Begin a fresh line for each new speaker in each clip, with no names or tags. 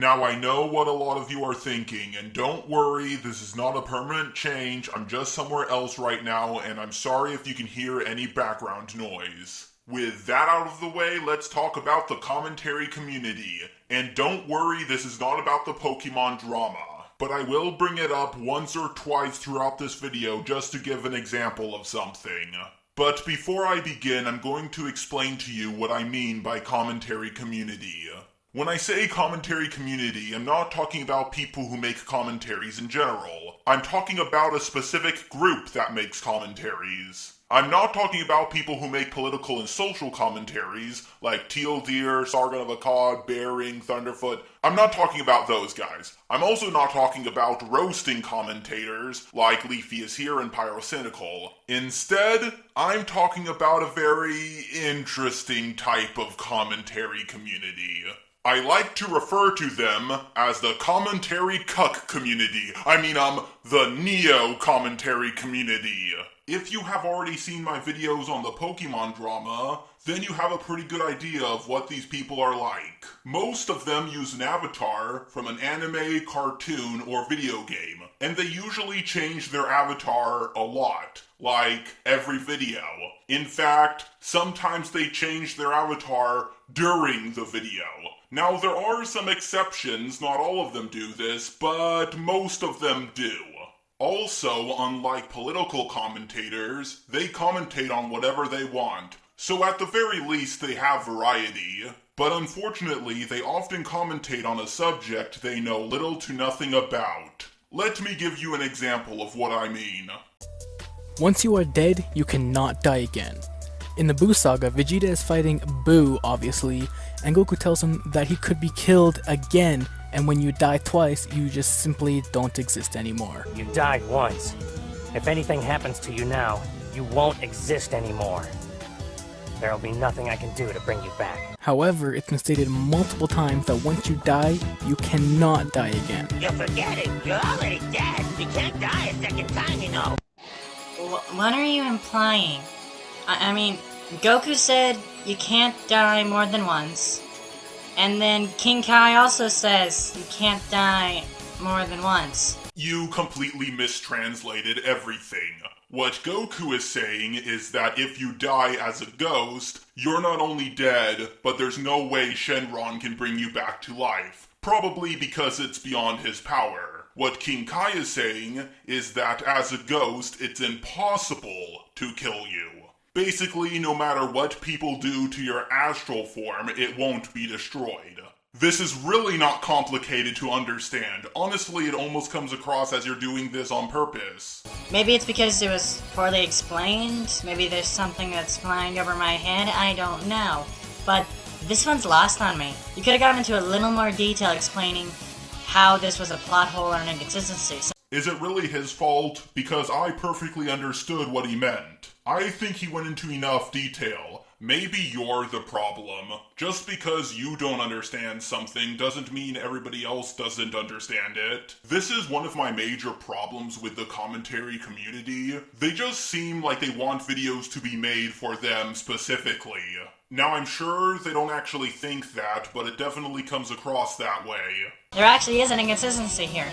Now I know what a lot of you are thinking, and don't worry, this is not a permanent change. I'm just somewhere else right now, and I'm sorry if you can hear any background noise. With that out of the way, let's talk about the commentary community. And don't worry, this is not about the Pokemon drama, but I will bring it up once or twice throughout this video just to give an example of something. But before I begin, I'm going to explain to you what I mean by commentary community. When I say commentary community, I'm not talking about people who make commentaries in general. I'm talking about a specific group that makes commentaries. I'm not talking about people who make political and social commentaries, like Teal Deer, Sargon of Akkad, Bearing, Thunderfoot. I'm not talking about those guys. I'm also not talking about roasting commentators, like Leafy is Here and Pyrocynical. Instead, I'm talking about a very interesting type of commentary community. I like to refer to them as the commentary cuck community. The neo-commentary community. If you have already seen my videos on the Pokemon drama, then you have a pretty good idea of what these people are like. Most of them use an avatar from an anime, cartoon, or video game, and they usually change their avatar a lot, like every video. In fact, sometimes they change their avatar during the video. Now, there are some exceptions, not all of them do this, but most of them do. Also, unlike political commentators, they commentate on whatever they want, so at the very least they have variety. But unfortunately, they often commentate on a subject they know little to nothing about. Let me give you an example of what I mean.
Once you are dead, you cannot die again. In the Boo saga, Vegeta is fighting Boo, obviously, and Goku tells him that he could be killed again, and when you die twice, you just simply don't exist anymore.
You died once. If anything happens to you now, you won't exist anymore. There'll be nothing I can do to bring you back.
However, it's been stated multiple times that once you die, you cannot die again.
You're forgetting. You're already dead. You can't die a second time, you know.
What are you implying? I mean, Goku said you can't die more than once. And then King Kai also says you can't die more than once.
You completely mistranslated everything. What Goku is saying is that if you die as a ghost, you're not only dead, but there's no way Shenron can bring you back to life. Probably because it's beyond his power. What King Kai is saying is that as a ghost, it's impossible to kill you. Basically, no matter what people do to your astral form, it won't be destroyed. This is really not complicated to understand. Honestly, it almost comes across as you're doing this on purpose.
Maybe it's because it was poorly explained. Maybe there's something that's flying over my head. I don't know. But this one's lost on me. You could have gone into a little more detail explaining how this was a plot hole or an inconsistency.
Is it really his fault? Because I perfectly understood what he meant. I think he went into enough detail. Maybe you're the problem. Just because you don't understand something doesn't mean everybody else doesn't understand it. This is one of my major problems with the commentary community. They just seem like they want videos to be made for them specifically. Now, I'm sure they don't actually think that, but it definitely comes across that way.
There actually is an inconsistency here.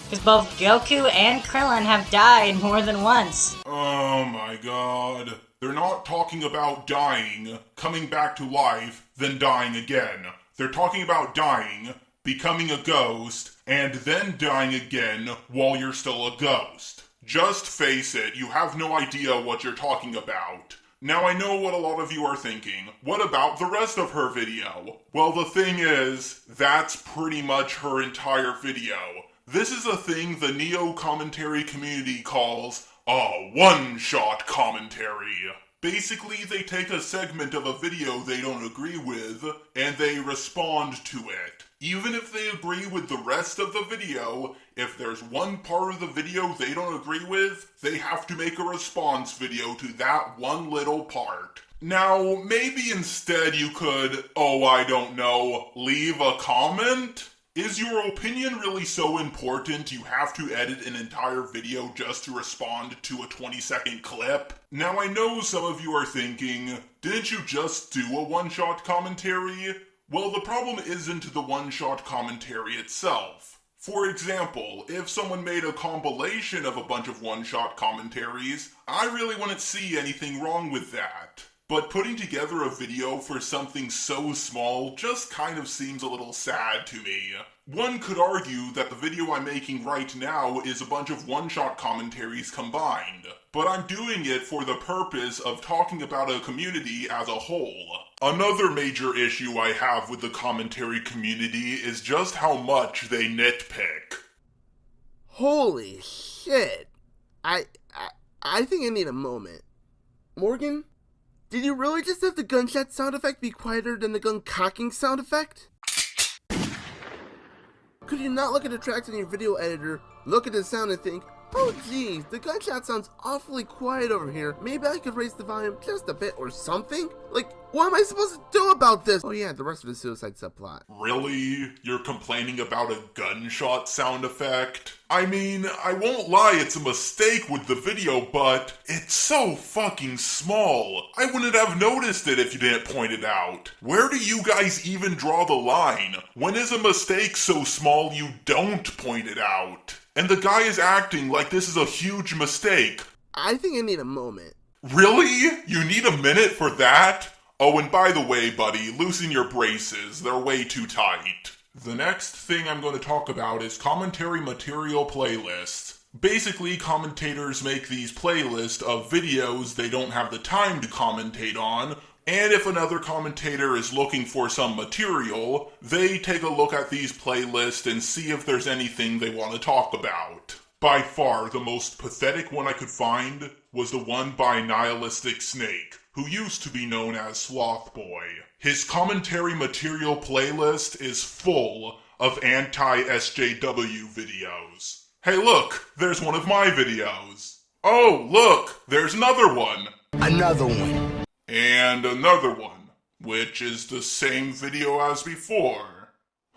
Because both Goku and Krillin have died more than once.
Oh my god. They're not talking about dying, coming back to life, then dying again. They're talking about dying, becoming a ghost, and then dying again while you're still a ghost. Just face it, you have no idea what you're talking about. Now I know what a lot of you are thinking. What about the rest of her video? Well, the thing is, that's pretty much her entire video. This is a thing the neo-commentary community calls a one-shot commentary. Basically, they take a segment of a video they don't agree with, and they respond to it. Even if they agree with the rest of the video, if there's one part of the video they don't agree with, they have to make a response video to that one little part. Now, maybe instead you could, leave a comment? Is your opinion really so important you have to edit an entire video just to respond to a 20-second clip? Now I know some of you are thinking, didn't you just do a one-shot commentary? Well, the problem isn't the one-shot commentary itself. For example, if someone made a compilation of a bunch of one-shot commentaries, I really wouldn't see anything wrong with that. But putting together a video for something so small just kind of seems a little sad to me. One could argue that the video I'm making right now is a bunch of one-shot commentaries combined, but I'm doing it for the purpose of talking about a community as a whole. Another major issue I have with the commentary community is just how much they nitpick.
Holy shit. I think I need a moment. Morgan, did you really just have the gunshot sound effect be quieter than the gun cocking sound effect? Could you not look at the tracks in your video editor, look at the sound and think, oh geez, the gunshot sounds awfully quiet over here. Maybe I could raise the volume just a bit or something? Like, what am I supposed to do about this? Oh yeah, the rest of the suicide subplot.
Really? You're complaining about a gunshot sound effect? I mean, I won't lie, it's a mistake with the video, but it's so fucking small. I wouldn't have noticed it if you didn't point it out. Where do you guys even draw the line? When is a mistake so small you don't point it out? And the guy is acting like this is a huge mistake.
I think I need a moment.
Really? You need a minute for that? Oh, and by the way, buddy, loosen your braces. They're way too tight. The next thing I'm going to talk about is commentary material playlists. Basically, commentators make these playlists of videos they don't have the time to commentate on, and if another commentator is looking for some material, they take a look at these playlists and see if there's anything they want to talk about. By far, the most pathetic one I could find was the one by Nihilistic Snake, who used to be known as Sloth Boy. His commentary material playlist is full of anti-SJW videos. Hey look, there's one of my videos. Oh, look, there's another one.
Another one.
And another one, which is the same video as before.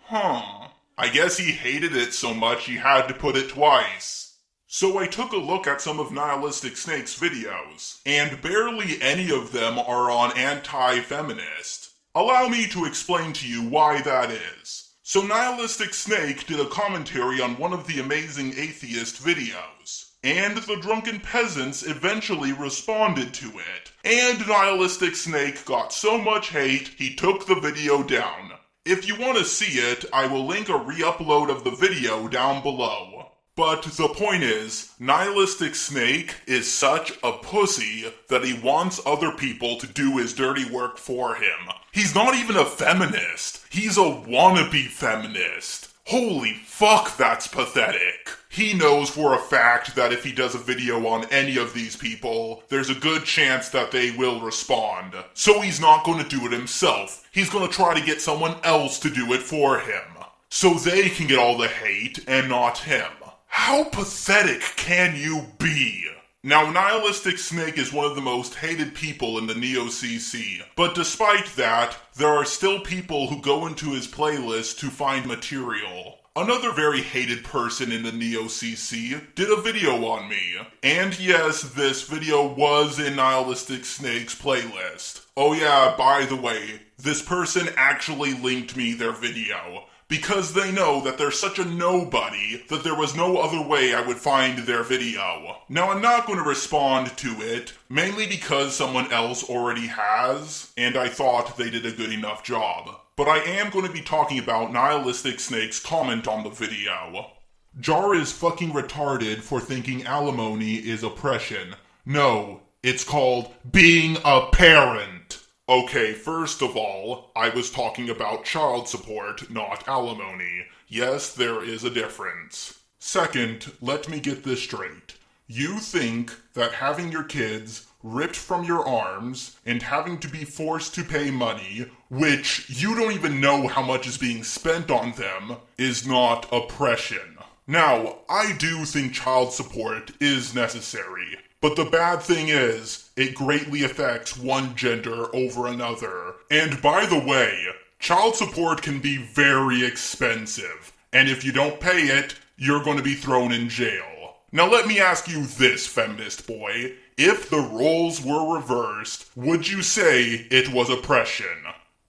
I guess he hated it so much he had to put it twice. So I took a look at some of Nihilistic Snake's videos, and barely any of them are on anti-feminist. Allow me to explain to you why that is. So Nihilistic Snake did a commentary on one of the Amazing Atheist videos, and the Drunken Peasants eventually responded to it, and Nihilistic Snake got so much hate he took the video down. If you want to see it, I will link a re-upload of the video down below. But the point is, Nihilistic Snake is such a pussy that he wants other people to do his dirty work for him. He's not even a feminist. He's a wannabe feminist. Holy fuck, that's pathetic. He knows for a fact that if he does a video on any of these people, there's a good chance that they will respond. So he's not going to do it himself. He's going to try to get someone else to do it for him. So they can get all the hate and not him. How pathetic can you be? Now, Nihilistic Snake is one of the most hated people in the Neo-CC, but despite that, there are still people who go into his playlist to find material. Another very hated person in the Neo-CC did a video on me, and yes, this video was in Nihilistic Snake's playlist. Oh yeah, by the way, this person actually linked me their video, because they know that they're such a nobody that there was no other way I would find their video. Now, I'm not going to respond to it, mainly because someone else already has, and I thought they did a good enough job. But I am going to be talking about Nihilistic Snake's comment on the video. Jar is fucking retarded for thinking alimony is oppression. No, it's called being a parent. Okay, first of all, I was talking about child support, not alimony. Yes, there is a difference. Second, let me get this straight. You think that having your kids ripped from your arms and having to be forced to pay money, which you don't even know how much is being spent on them, is not oppression. Now, I do think child support is necessary. But the bad thing is, it greatly affects one gender over another. And by the way, child support can be very expensive. And if you don't pay it, you're going to be thrown in jail. Now let me ask you this, feminist boy. If the roles were reversed, would you say it was oppression?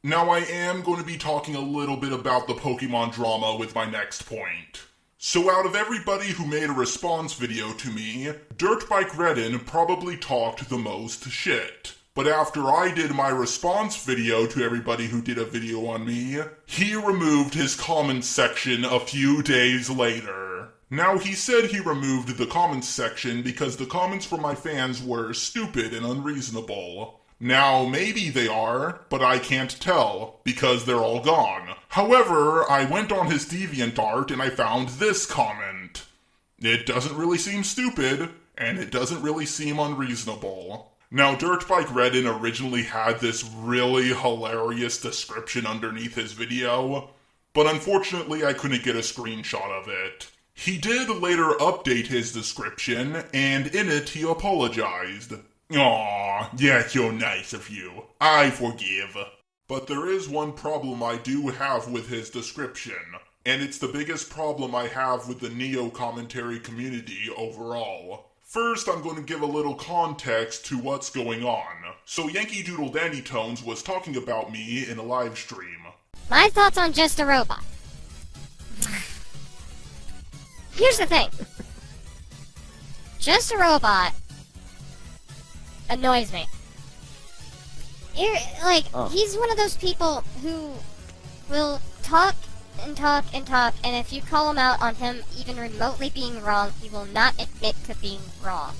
Now I am going to be talking a little bit about the Pokemon drama with my next point. So out of everybody who made a response video to me, Dirtbike Redden probably talked the most shit. But after I did my response video to everybody who did a video on me, he removed his comments section a few days later. Now he said he removed the comments section because the comments from my fans were stupid and unreasonable. Now, maybe they are, but I can't tell, because they're all gone. However, I went on his DeviantArt and I found this comment. It doesn't really seem stupid, and it doesn't really seem unreasonable. Now, Dirtbike Redden originally had this really hilarious description underneath his video, but unfortunately I couldn't get a screenshot of it. He did later update his description, and in it he apologized. Aw, that's so nice of you. I forgive. But there is one problem I do have with his description, and it's the biggest problem I have with the Neo commentary community overall. First, I'm going to give a little context to what's going on. So Yankee Doodle Dandy Tones was talking about me in a live stream.
My thoughts on Just a Robot. Here's the thing. Just a Robot annoys me. He's one of those people who will talk and talk and talk, and if you call him out on him even remotely being wrong, he will not admit to being wrong.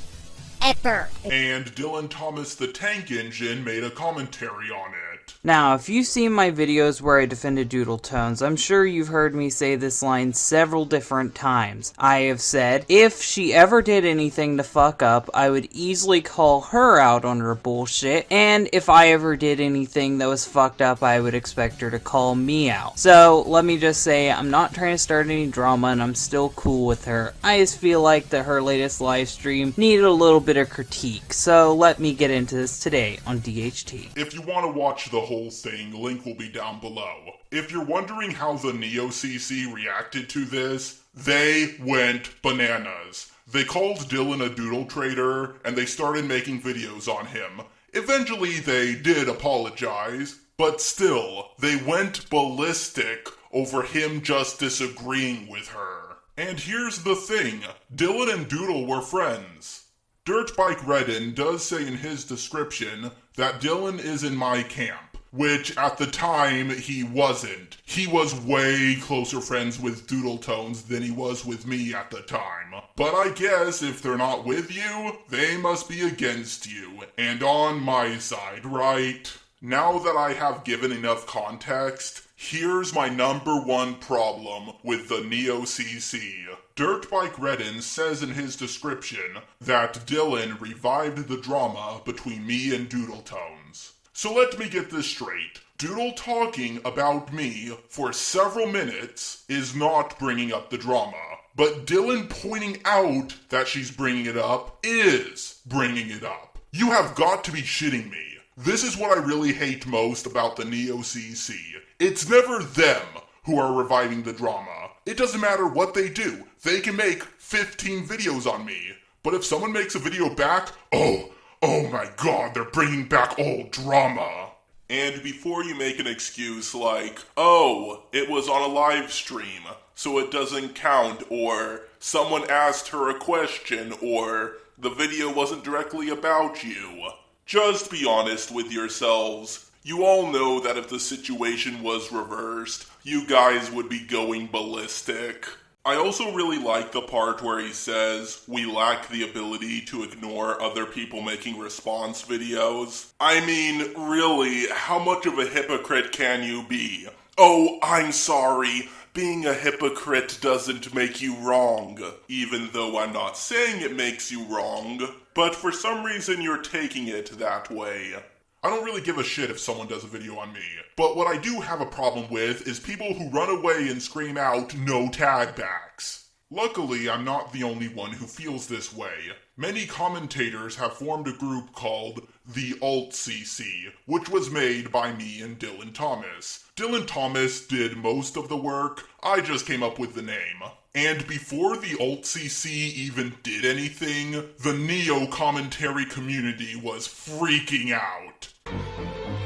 Ever.
And Dylan Thomas the Tank Engine made a commentary on it.
Now, if you've seen my videos where I defended Doodle Tones, I'm sure you've heard me say this line several different times. I have said, if she ever did anything to fuck up, I would easily call her out on her bullshit, and if I ever did anything that was fucked up, I would expect her to call me out. So, let me just say, I'm not trying to start any drama, and I'm still cool with her. I just feel like that her latest live stream needed a little bit of critique, so let me get into this today on DHT.
If you want to watch the whole thing, link will be down below. If you're wondering how the Neo CC reacted to this, they went bananas. They called Dylan a doodle trader, and they started making videos on him. Eventually they did apologize, but still, they went ballistic over him just disagreeing with her. And here's the thing, Dylan and Doodle were friends. Dirtbike Redden does say in his description that Dylan is in my camp, which at the time he wasn't. He was way closer friends with Doodle Tones than he was with me at the time. But I guess if they're not with you, they must be against you, and on my side, right? Now that I have given enough context, here's my number one problem with the Neo CC. Dirtbike Redden says in his description that Dylan revived the drama between me and Doodle Tones. So let me get this straight. Doodle talking about me for several minutes is not bringing up the drama. But Dylan pointing out that she's bringing it up is bringing it up. You have got to be shitting me. This is what I really hate most about the Neo CC. It's never them who are reviving the drama. It doesn't matter what they do. They can make 15 videos on me. But if someone makes a video back, oh my god, they're bringing back old drama. And before you make an excuse like, oh, it was on a live stream, so it doesn't count, or someone asked her a question, or the video wasn't directly about you, just be honest with yourselves. You all know that if the situation was reversed, you guys would be going ballistic. I also really like the part where he says, we lack the ability to ignore other people making response videos. I mean, really, how much of a hypocrite can you be? Oh, I'm sorry, being a hypocrite doesn't make you wrong. Even though I'm not saying it makes you wrong, but for some reason you're taking it that way. I don't really give a shit if someone does a video on me, but what I do have a problem with is people who run away and scream out, no tag backs. Luckily, I'm not the only one who feels this way. Many commentators have formed a group called the Alt CC, which was made by me and Dylan Thomas. Dylan Thomas did most of the work, I just came up with the name. And before the Alt CC even did anything, the Neo commentary community was freaking out.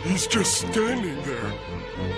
He's just standing there,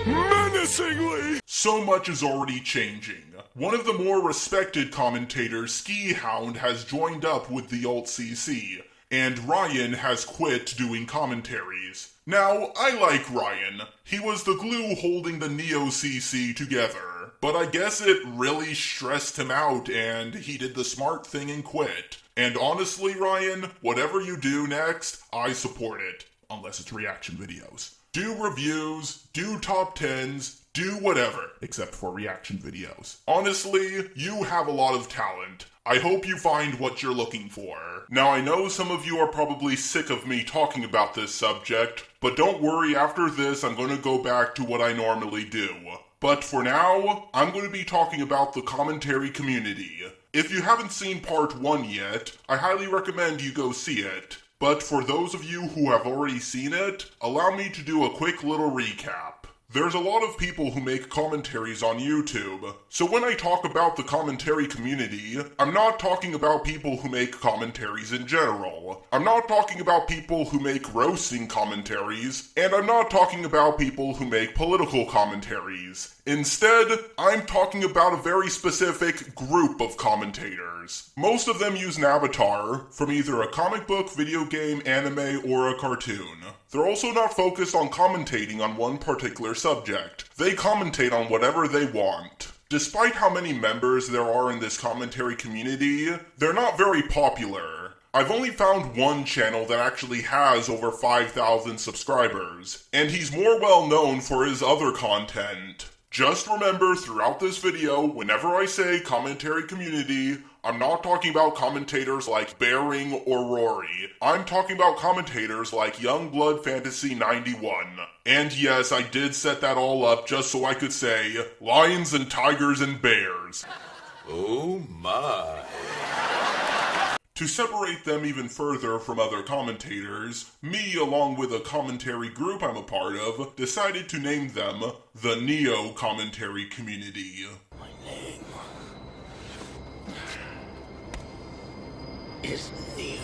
menacingly!
So much is already changing. One of the more respected commentators, Ski Hound, has joined up with the Alt-CC, and Ryan has quit doing commentaries. Now, I like Ryan. He was the glue holding the Neo-CC together, but I guess it really stressed him out and he did the smart thing and quit. And honestly, Ryan, whatever you do next, I support it. Unless it's reaction videos. Do reviews, do top 10s, do whatever, except for reaction videos. Honestly, you have a lot of talent. I hope you find what you're looking for. Now, I know some of you are probably sick of me talking about this subject, but don't worry, after this, I'm going to go back to what I normally do. But for now, I'm going to be talking about the commentary community. If you haven't seen part 1 yet, I highly recommend you go see it. But for those of you who have already seen it, allow me to do a quick little recap. There's a lot of people who make commentaries on YouTube, so when I talk about the commentary community, I'm not talking about people who make commentaries in general. I'm not talking about people who make roasting commentaries, and I'm not talking about people who make political commentaries. Instead, I'm talking about a very specific group of commentators. Most of them use an avatar from either a comic book, video game, anime, or a cartoon. They're also not focused on commentating on one particular subject. They commentate on whatever they want. Despite how many members there are in this commentary community, they're not very popular. I've only found one channel that actually has over 5,000 subscribers, and he's more well known for his other content. Just remember throughout this video, whenever I say commentary community, I'm not talking about commentators like Bearing or Rory. I'm talking about commentators like Youngblood Fantasy 91. And yes, I did set that all up just so I could say, lions and tigers and bears.
Oh my.
To separate them even further from other commentators, me, along with a commentary group I'm a part of, decided to name them the Neo Commentary Community.
My name is Neo.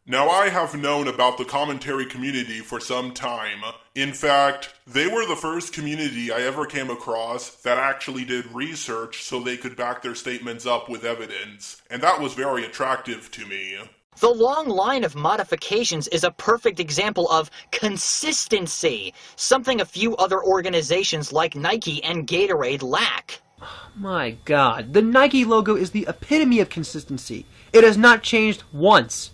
Now, I have known about the commentary community for some time. In fact, they were the first community I ever came across that actually did research so they could back their statements up with evidence, and that was very attractive to me.
The long line of modifications is a perfect example of consistency, something a few other organizations like Nike and Gatorade lack.
My God, the Nike logo is the epitome of consistency. It has not changed once.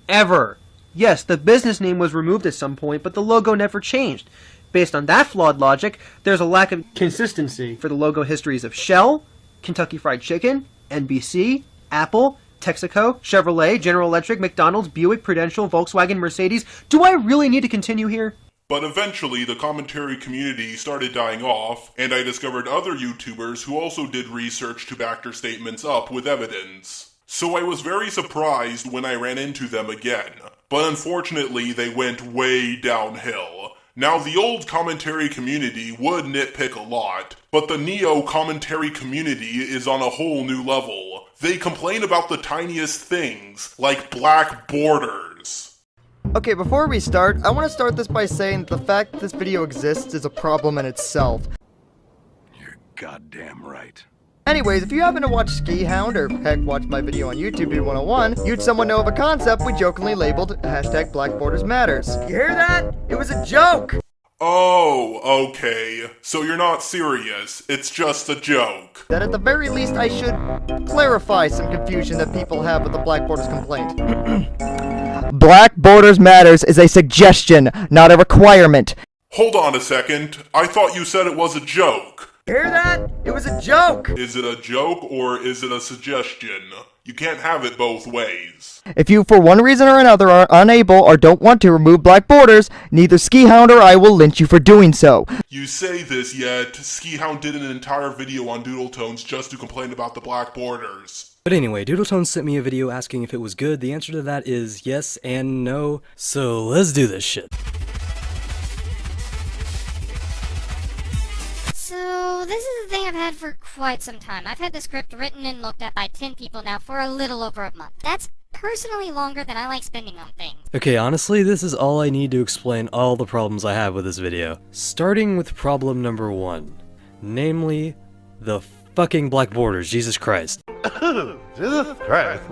Ever. Yes, the business name was removed at some point, but the logo never changed. Based on that flawed logic, there's a lack of consistency for the logo histories of Shell, Kentucky Fried Chicken, NBC, Apple, Texaco, Chevrolet, General Electric, McDonald's, Buick, Prudential, Volkswagen, Mercedes. Do I really need to continue here?
But eventually, the commentary community started dying off, and I discovered other YouTubers who also did research to back their statements up with evidence. So I was very surprised when I ran into them again. But unfortunately, they went way downhill. Now, the old commentary community would nitpick a lot, but the Neo commentary community is on a whole new level. They complain about the tiniest things, like black borders.
Okay, before we start, I want to start this by saying that the fact that this video exists is a problem in itself.
You're goddamn right.
Anyways, if you happen to watch Ski Hound, or heck, watch my video on YouTube Dude 101, you'd somewhat know of a concept we jokingly labeled hashtag Black Borders Matters. You hear that? It was a joke!
Oh, okay. So you're not serious. It's just a joke.
That at the very least I should clarify some confusion that people have with the Black Borders complaint. Black Borders Matters is a suggestion, not a requirement.
Hold on a second. I thought you said it was a joke.
Hear that? It was a joke!
Is it a joke or is it a suggestion? You can't have it both ways.
If you, for one reason or another, are unable or don't want to remove Black Borders, neither Ski Hound or I will lynch you for doing so.
You say this, yet Ski Hound did an entire video on Doodle Tones just to complain about the Black Borders.
But anyway, Doodle Tones sent me a video asking if it was good. The answer to that is yes and no. So let's do this shit.
So, this is a thing I've had for quite some time. I've had the script written and looked at by 10 people now for a little over a month. That's personally longer than I like spending on things.
Okay, honestly, this is all I need to explain all the problems I have with this video. Starting with problem number 1. Namely, the fucking black borders, Jesus Christ.
Jesus Christ.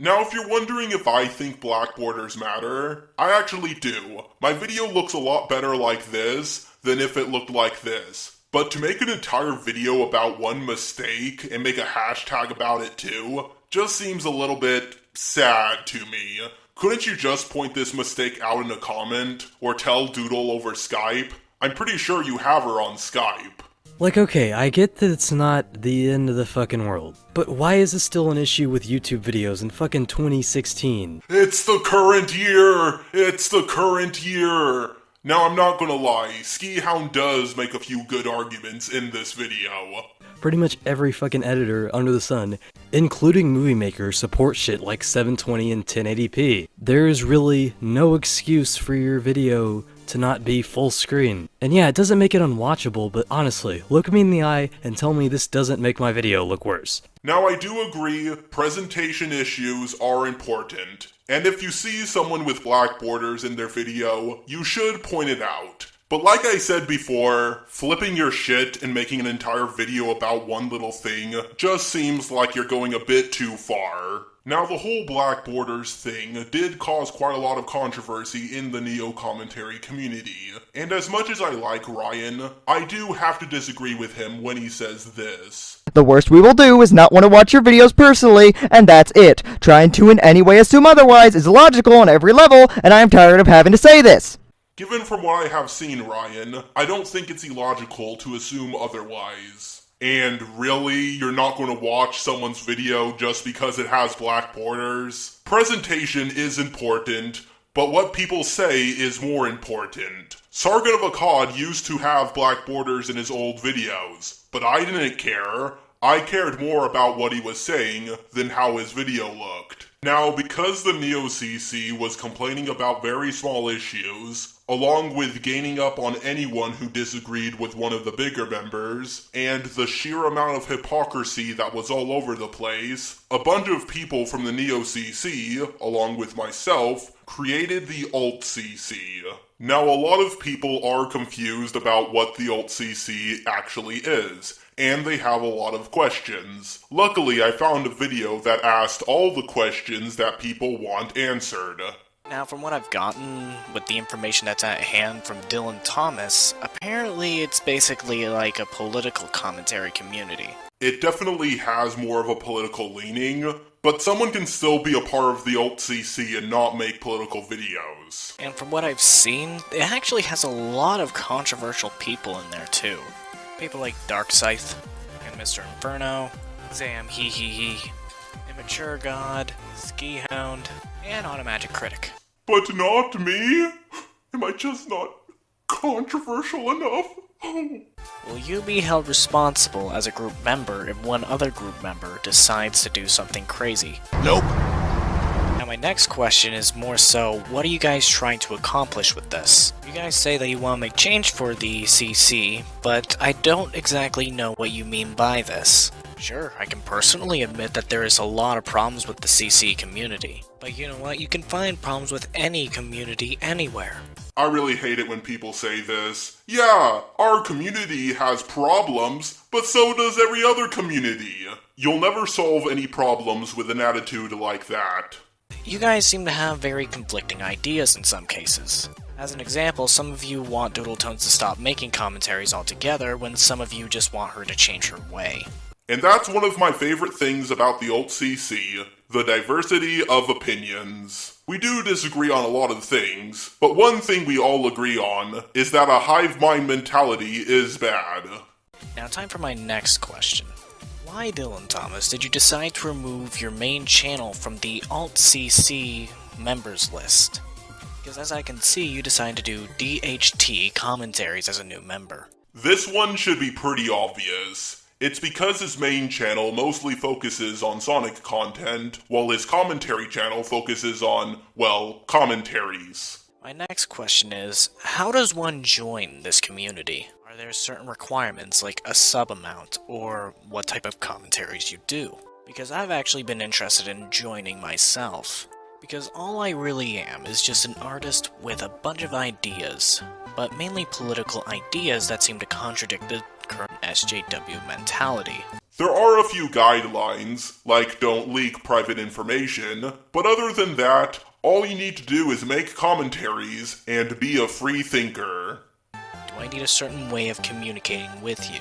Now, if you're wondering if I think black borders matter, I actually do. My video looks a lot better like this than if it looked like this. But to make an entire video about one mistake and make a hashtag about it too, just seems a little bit sad to me. Couldn't you just point this mistake out in a comment, or tell Doodle over Skype? I'm pretty sure you have her on Skype.
Like, okay, I get that it's not the end of the fucking world, but why is this still an issue with YouTube videos in fucking 2016?
It's the current year! It's the current year! Now, I'm not gonna lie, Skihound does make a few good arguments in this video.
Pretty much every fucking editor under the sun, including movie makers, support shit like 720 and 1080p. There's really no excuse for your video to not be full screen. And yeah, it doesn't make it unwatchable, but honestly, look me in the eye and tell me this doesn't make my video look worse.
Now, I do agree, presentation issues are important. And if you see someone with black borders in their video, you should point it out. But like I said before, flipping your shit and making an entire video about one little thing just seems like you're going a bit too far. Now, the whole black borders thing did cause quite a lot of controversy in the Neo commentary community. And as much as I like Ryan, I do have to disagree with him when he says this.
The worst we will do is not want to watch your videos personally, and that's it. Trying to in any way assume otherwise is illogical on every level, and I am tired of having to say this.
Given from what I have seen, Ryan, I don't think it's illogical to assume otherwise. And really, you're not going to watch someone's video just because it has black borders? Presentation is important, but what people say is more important. Sargon of Akkad used to have black borders in his old videos, but I didn't care. I cared more about what he was saying than how his video looked. Now, because the Neo CC was complaining about very small issues, along with gaining up on anyone who disagreed with one of the bigger members, and the sheer amount of hypocrisy that was all over the place, a bunch of people from the Neo CC, along with myself, created the Alt CC. Now, a lot of people are confused about what the Alt CC actually is, and they have a lot of questions. Luckily, I found a video that asked all the questions that people want answered.
Now, from what I've gotten with the information that's at hand from Dylan Thomas, apparently it's basically like a political commentary community.
It definitely has more of a political leaning, but someone can still be a part of the Alt CC and not make political videos.
And from what I've seen, it actually has a lot of controversial people in there too. People like Darkscythe, and Mr. Inferno, Zam Hee Hee Hee, Immature God, Skihound, and Automatic Critic.
But not me? Am I just not controversial enough?
Will you be held responsible as a group member if one other group member decides to do something crazy?
Nope.
Now my next question is more so, what are you guys trying to accomplish with this? You guys say that you want to make change for the CC, but I don't exactly know what you mean by this. Sure, I can personally admit that there is a lot of problems with the CC community. But you know what, you can find problems with any community anywhere.
I really hate it when people say this. Yeah, our community has problems, but so does every other community. You'll never solve any problems with an attitude like that.
You guys seem to have very conflicting ideas in some cases. As an example, some of you want Doodletones to stop making commentaries altogether, when some of you just want her to change her way.
And that's one of my favorite things about the Alt CC, the diversity of opinions. We do disagree on a lot of things, but one thing we all agree on is that a hive mind mentality is bad.
Now time for my next question. Why, Dylan Thomas, did you decide to remove your main channel from the Alt CC members list? Because as I can see, you decided to do DHT commentaries as a new member.
This one should be pretty obvious. It's because his main channel mostly focuses on Sonic content, while his commentary channel focuses on, well, commentaries.
My next question is, how does one join this community? Are there certain requirements like a sub amount, or what type of commentaries you do? Because I've actually been interested in joining myself. Because all I really am is just an artist with a bunch of ideas, but mainly political ideas that seem to contradict the current SJW mentality.
There are a few guidelines, like don't leak private information, but other than that, all you need to do is make commentaries and be a free thinker.
Do I need a certain way of communicating with you?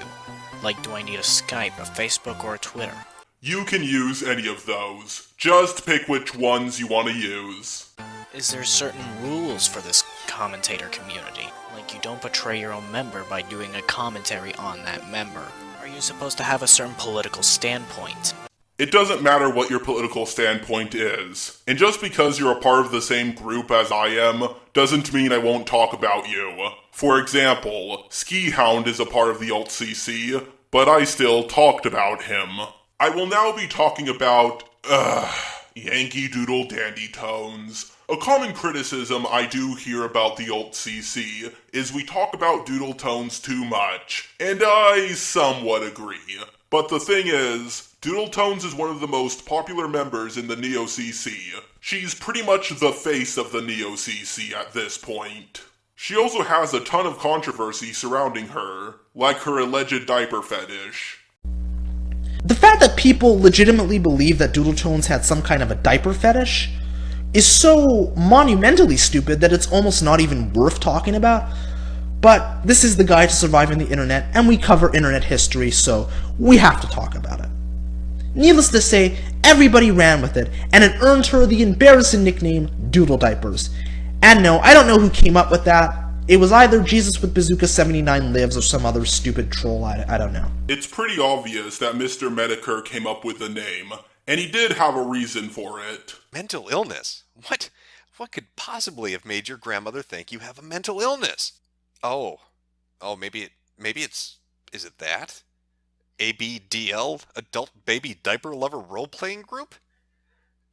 Like, do I need a Skype, a Facebook, or a Twitter?
You can use any of those. Just pick which ones you want to use.
Is there certain rules for this commentator community? Like, you don't betray your own member by doing a commentary on that member. Are you supposed to have a certain political standpoint?
It doesn't matter what your political standpoint is. And just because you're a part of the same group as I am, doesn't mean I won't talk about you. For example, Ski Hound is a part of the Alt-CC, but I still talked about him. I will now be talking about, Yankee Doodle Dandy Tones. A common criticism I do hear about the Alt-CC is we talk about Doodle Tones too much, and I somewhat agree. But the thing is, Doodle Tones is one of the most popular members in the Neo-CC. She's pretty much the face of the Neo-CC at this point. She also has a ton of controversy surrounding her, like her alleged diaper fetish.
The fact that people legitimately believe that Doodle Tones had some kind of a diaper fetish is so monumentally stupid that it's almost not even worth talking about. But this is the Guide to Surviving the Internet, and we cover internet history, so we have to talk about it. Needless to say, everybody ran with it, and it earned her the embarrassing nickname Doodle Diapers. And no, I don't know who came up with that. It was either Jesus with Bazooka 79 Lives or some other stupid troll, I don't know.
It's pretty obvious that Mr. Medicare came up with the name, and he did have a reason for it.
Mental illness? What? What could possibly have made your grandmother think you have a mental illness? Oh, maybe it's, is it that? ABDL, Adult Baby Diaper Lover Role-Playing Group?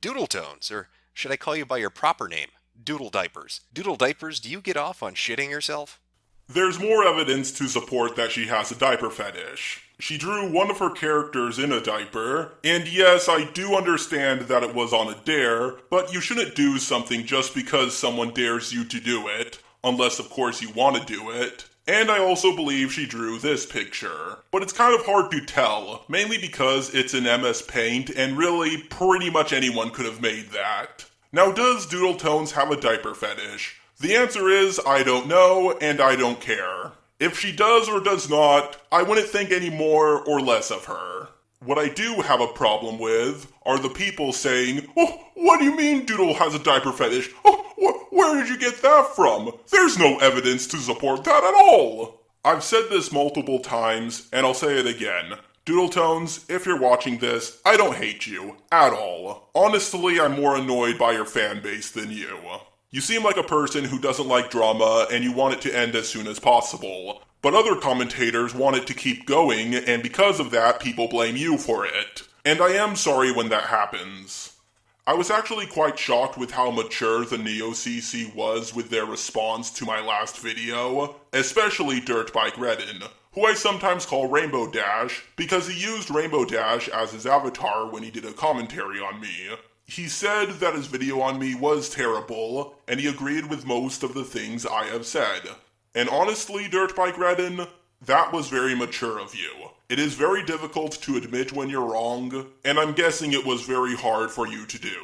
Doodle Tones, or should I call you by your proper name? Doodle Diapers. Doodle Diapers, do you get off on shitting yourself?
There's more evidence to support that she has a diaper fetish. She drew one of her characters in a diaper, and yes, I do understand that it was on a dare, but you shouldn't do something just because someone dares you to do it, unless of course you want to do it. And I also believe she drew this picture. But it's kind of hard to tell, mainly because it's in MS Paint, and really, pretty much anyone could have made that. Now, does Doodle Tones have a diaper fetish? The answer is, I don't know, and I don't care. If she does or does not, I wouldn't think any more or less of her. What I do have a problem with are the people saying, "Oh, what do you mean Doodle has a diaper fetish? Oh, where did you get that from? There's no evidence to support that at all." I've said this multiple times, and I'll say it again. Doodle Tones, if you're watching this, I don't hate you. At all. Honestly, I'm more annoyed by your fan base than you. You seem like a person who doesn't like drama, and you want it to end as soon as possible. But other commentators want it to keep going, and because of that, people blame you for it. And I am sorry when that happens. I was actually quite shocked with how mature the Neo-CC was with their response to my last video, especially Dirtbike Redden, who I sometimes call Rainbow Dash, because he used Rainbow Dash as his avatar when he did a commentary on me. He said that his video on me was terrible, and he agreed with most of the things I have said. And honestly, Dirtbike Redden, that was very mature of you. It is very difficult to admit when you're wrong, and I'm guessing it was very hard for you to do.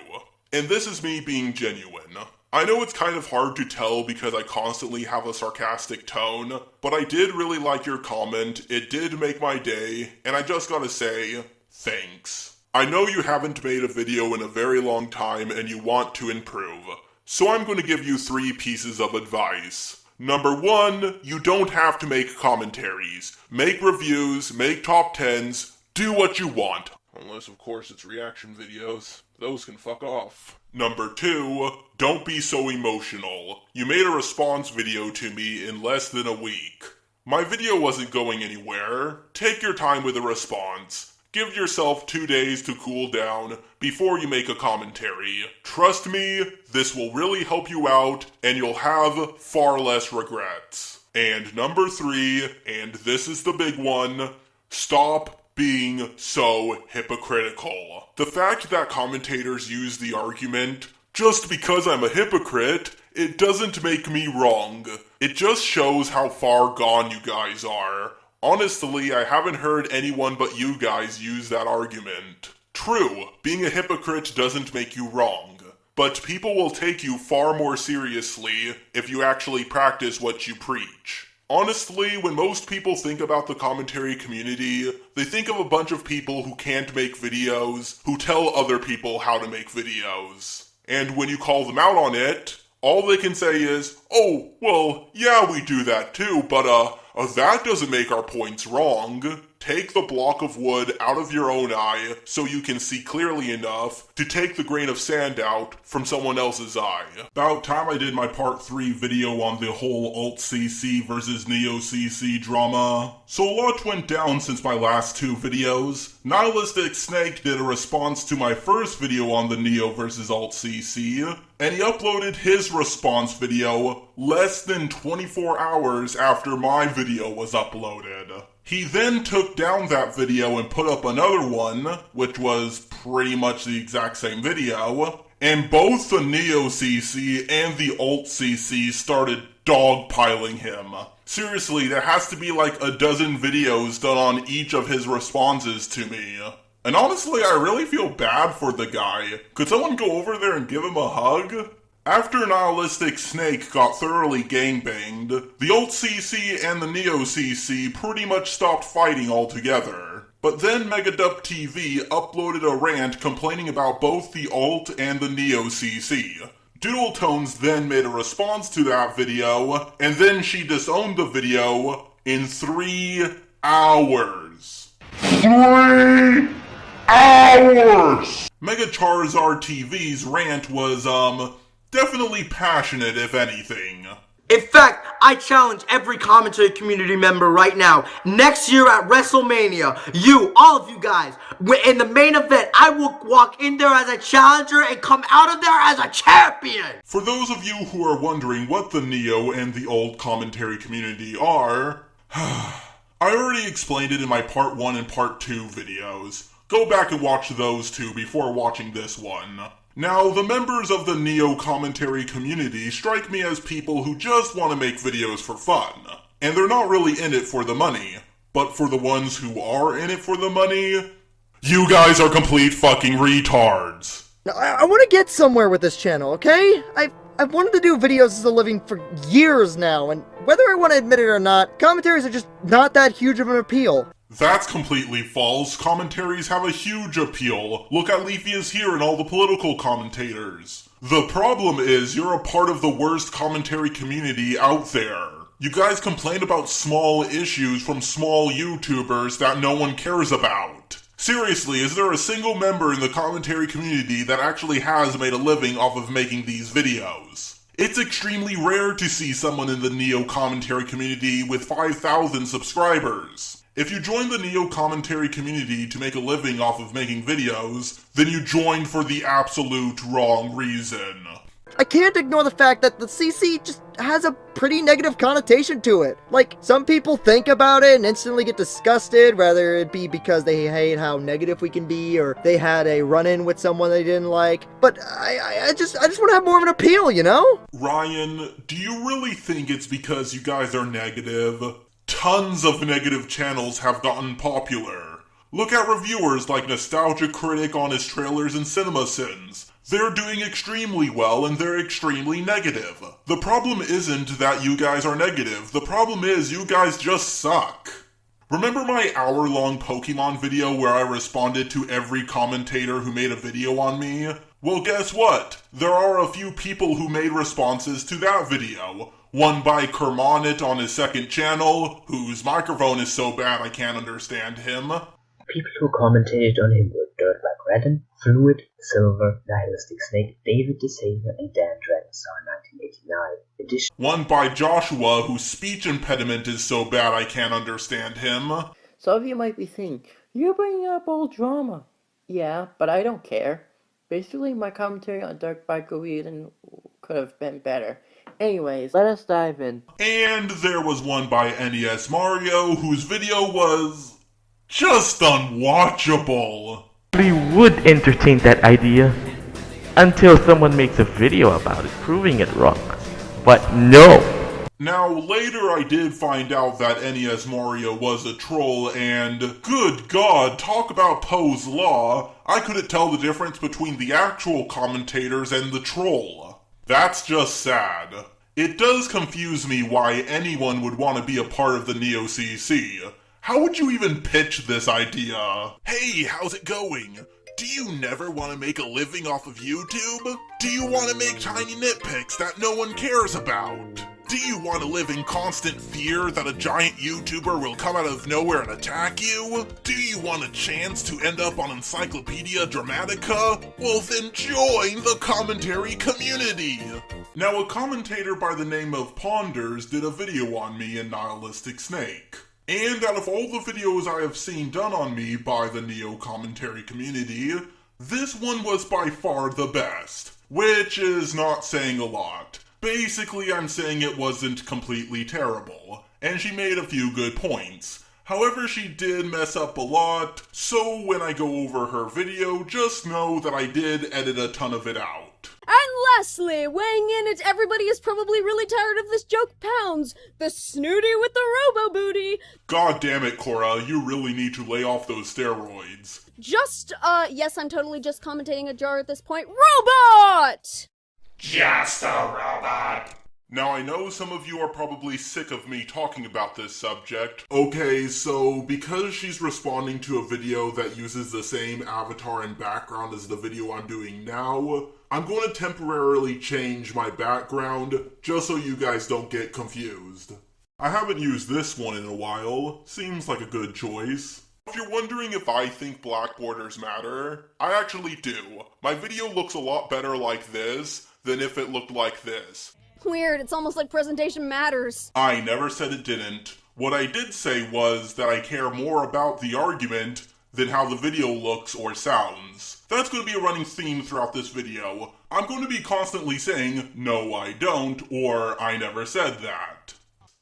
And this is me being genuine. I know it's kind of hard to tell because I constantly have a sarcastic tone, but I did really like your comment, it did make my day, and I just gotta say, thanks. I know you haven't made a video in a very long time and you want to improve, so I'm going to give you 3 pieces of advice. Number 1, you don't have to make commentaries. Make reviews, make top 10s, do what you want. Unless, of course, it's reaction videos. Those can fuck off. Number 2, don't be so emotional. You made a response video to me in less than a week. My video wasn't going anywhere. Take your time with a response. Give yourself 2 days to cool down before you make a commentary. Trust me, this will really help you out and you'll have far less regrets. And number 3, and this is the big one, stop being so hypocritical. The fact that commentators use the argument, just because I'm a hypocrite, it doesn't make me wrong. It just shows how far gone you guys are. Honestly, I haven't heard anyone but you guys use that argument. True, being a hypocrite doesn't make you wrong, but people will take you far more seriously if you actually practice what you preach. Honestly, when most people think about the commentary community, they think of a bunch of people who can't make videos, who tell other people how to make videos. And when you call them out on it, all they can say is, oh, well, yeah, we do that too, but that doesn't make our points wrong. Take the block of wood out of your own eye so you can see clearly enough to take the grain of sand out from someone else's eye. About time I did my part 3 video on the whole Alt-CC versus Neo-CC drama. So a lot went down since my last 2 videos. Nihilistic Snake did a response to my first video on the Neo versus Alt-CC, and he uploaded his response video less than 24 hours after my video was uploaded. He then took down that video and put up another one, which was pretty much the exact same video, and both the Neo-CC and the Alt-CC started dogpiling him. Seriously, there has to be like a dozen videos done on each of his responses to me. And honestly, I really feel bad for the guy. Could someone go over there and give him a hug? After Nihilistic Snake got thoroughly gangbanged, the Alt-CC and the Neo-CC pretty much stopped fighting altogether. But then Megadup TV uploaded a rant complaining about both the Alt and the Neo-CC. Doodle Tones then made a response to that video, and then she disowned the video in 3 hours. 3 hours! Mega Charizard TV's rant was, definitely passionate, if anything.
In fact, I challenge every commentary community member right now. Next year at WrestleMania, all of you guys, in the main event, I will walk in there as a challenger and come out of there as a champion!
For those of you who are wondering what the Neo and the Alt commentary community are, I already explained it in my Part 1 and Part 2 videos. Go back and watch those 2 before watching this one. Now, the members of the Neo commentary community strike me as people who just want to make videos for fun. And they're not really in it for the money. But for the ones who are in it for the money, you guys are complete fucking retards.
Now, I want to get somewhere with this channel, okay? I've wanted to do videos as a living for years now, and whether I want to admit it or not, commentaries are just not that huge of an appeal.
That's completely false. Commentaries have a huge appeal. Look at Leafy here and all the political commentators. The problem is you're a part of the worst commentary community out there. You guys complain about small issues from small YouTubers that no one cares about. Seriously, is there a single member in the commentary community that actually has made a living off of making these videos? It's extremely rare to see someone in the Neo commentary community with 5,000 subscribers. If you joined the Neo commentary community to make a living off of making videos, then you joined for the absolute wrong reason.
I can't ignore the fact that the CC just has a pretty negative connotation to it. Like, some people think about it and instantly get disgusted, whether it be because they hate how negative we can be, or they had a run-in with someone they didn't like. But I just want to have more of an appeal, you know?
Ryan, do you really think it's because you guys are negative? Tons of negative channels have gotten popular. Look at reviewers like Nostalgia Critic on his trailers and CinemaSins. They're doing extremely well and they're extremely negative. The problem isn't that you guys are negative. The problem is you guys just suck. Remember my hour-long Pokemon video where I responded to every commentator who made a video on me? Well, guess what? There are a few people who made responses to that video. One by Kermonit on his second channel, whose microphone is so bad I can't understand him.
People who commentated on him were Dirtbag Redden, Fluid, Silver, Nihilistic Snake, David the Savior, and Dan Dragonstar 1989.
One by Joshua, whose speech impediment is so bad I can't understand him.
Some of you might be thinking, you're bringing up old drama. Yeah, but I don't care. Basically, my commentary on Dirtbag Redden could have been better. Anyways, let us dive in.
And there was one by NES Mario, whose video was Just unwatchable.
We would entertain that idea until someone makes a video about it proving it wrong. But no!
Now, later I did find out that NES Mario was a troll, and good God, talk about Poe's Law, I couldn't tell the difference between the actual commentators and the troll. That's just sad. It does confuse me why anyone would want to be a part of the Neo-CC. How would you even pitch this idea? Hey, how's it going? Do you never want to make a living off of YouTube? Do you want to make tiny nitpicks that no one cares about? Do you want to live in constant fear that a giant YouTuber will come out of nowhere and attack you? Do you want a chance to end up on Encyclopedia Dramatica? Well then join the commentary community! Now a commentator by the name of Ponders did a video on me in Nihilistic Snake. And out of all the videos I have seen done on me by the Neo commentary community, this one was by far the best. Which is not saying a lot. Basically, I'm saying it wasn't completely terrible, and she made a few good points. However, she did mess up a lot, so when I go over her video, just know that I did edit a ton of it out.
And lastly, weighing in at everybody is probably really tired of this joke pounds, the snooty with the robo-booty.
God damn it, Cora, you really need to lay off those steroids.
Yes, I'm totally just commentating a jar at this point. Robot!
Just a robot. Now I know some of you are probably sick of me talking about this subject. Okay, so because she's responding to a video that uses the same avatar and background as the video I'm doing now, I'm going to temporarily change my background just so you guys don't get confused. I haven't used this one in a while. Seems like a good choice. If you're wondering if I think black borders matter, I actually do. My video looks a lot better like this than if it looked like this.
Weird, it's almost like presentation matters.
I never said it didn't. What I did say was that I care more about the argument than how the video looks or sounds. That's going to be a running theme throughout this video. I'm going to be constantly saying, no I don't, or I never said that.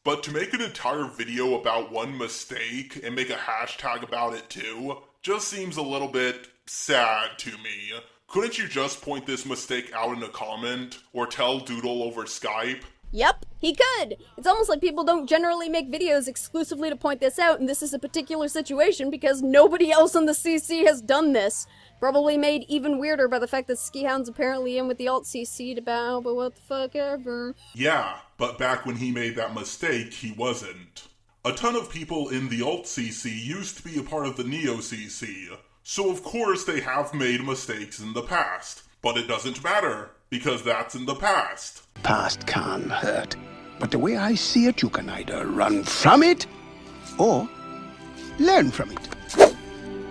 But to make an entire video about one mistake and make a hashtag about it too, just seems a little bit sad to me. Couldn't you just point this mistake out in a comment, or tell Doodle over Skype?
Yep, he could! It's almost like people don't generally make videos exclusively to point this out, and this is a particular situation because nobody else on the CC has done this. Probably made even weirder by the fact that Skihound's apparently in with the alt-CC to bow, but what the fuck ever.
Yeah, but back when he made that mistake, he wasn't. A ton of people in the alt-CC used to be a part of the Neo-CC, so of course they have made mistakes in the past. But it doesn't matter, because that's in the past.
Past can't hurt, but the way I see it, you can either run from it, or learn from it.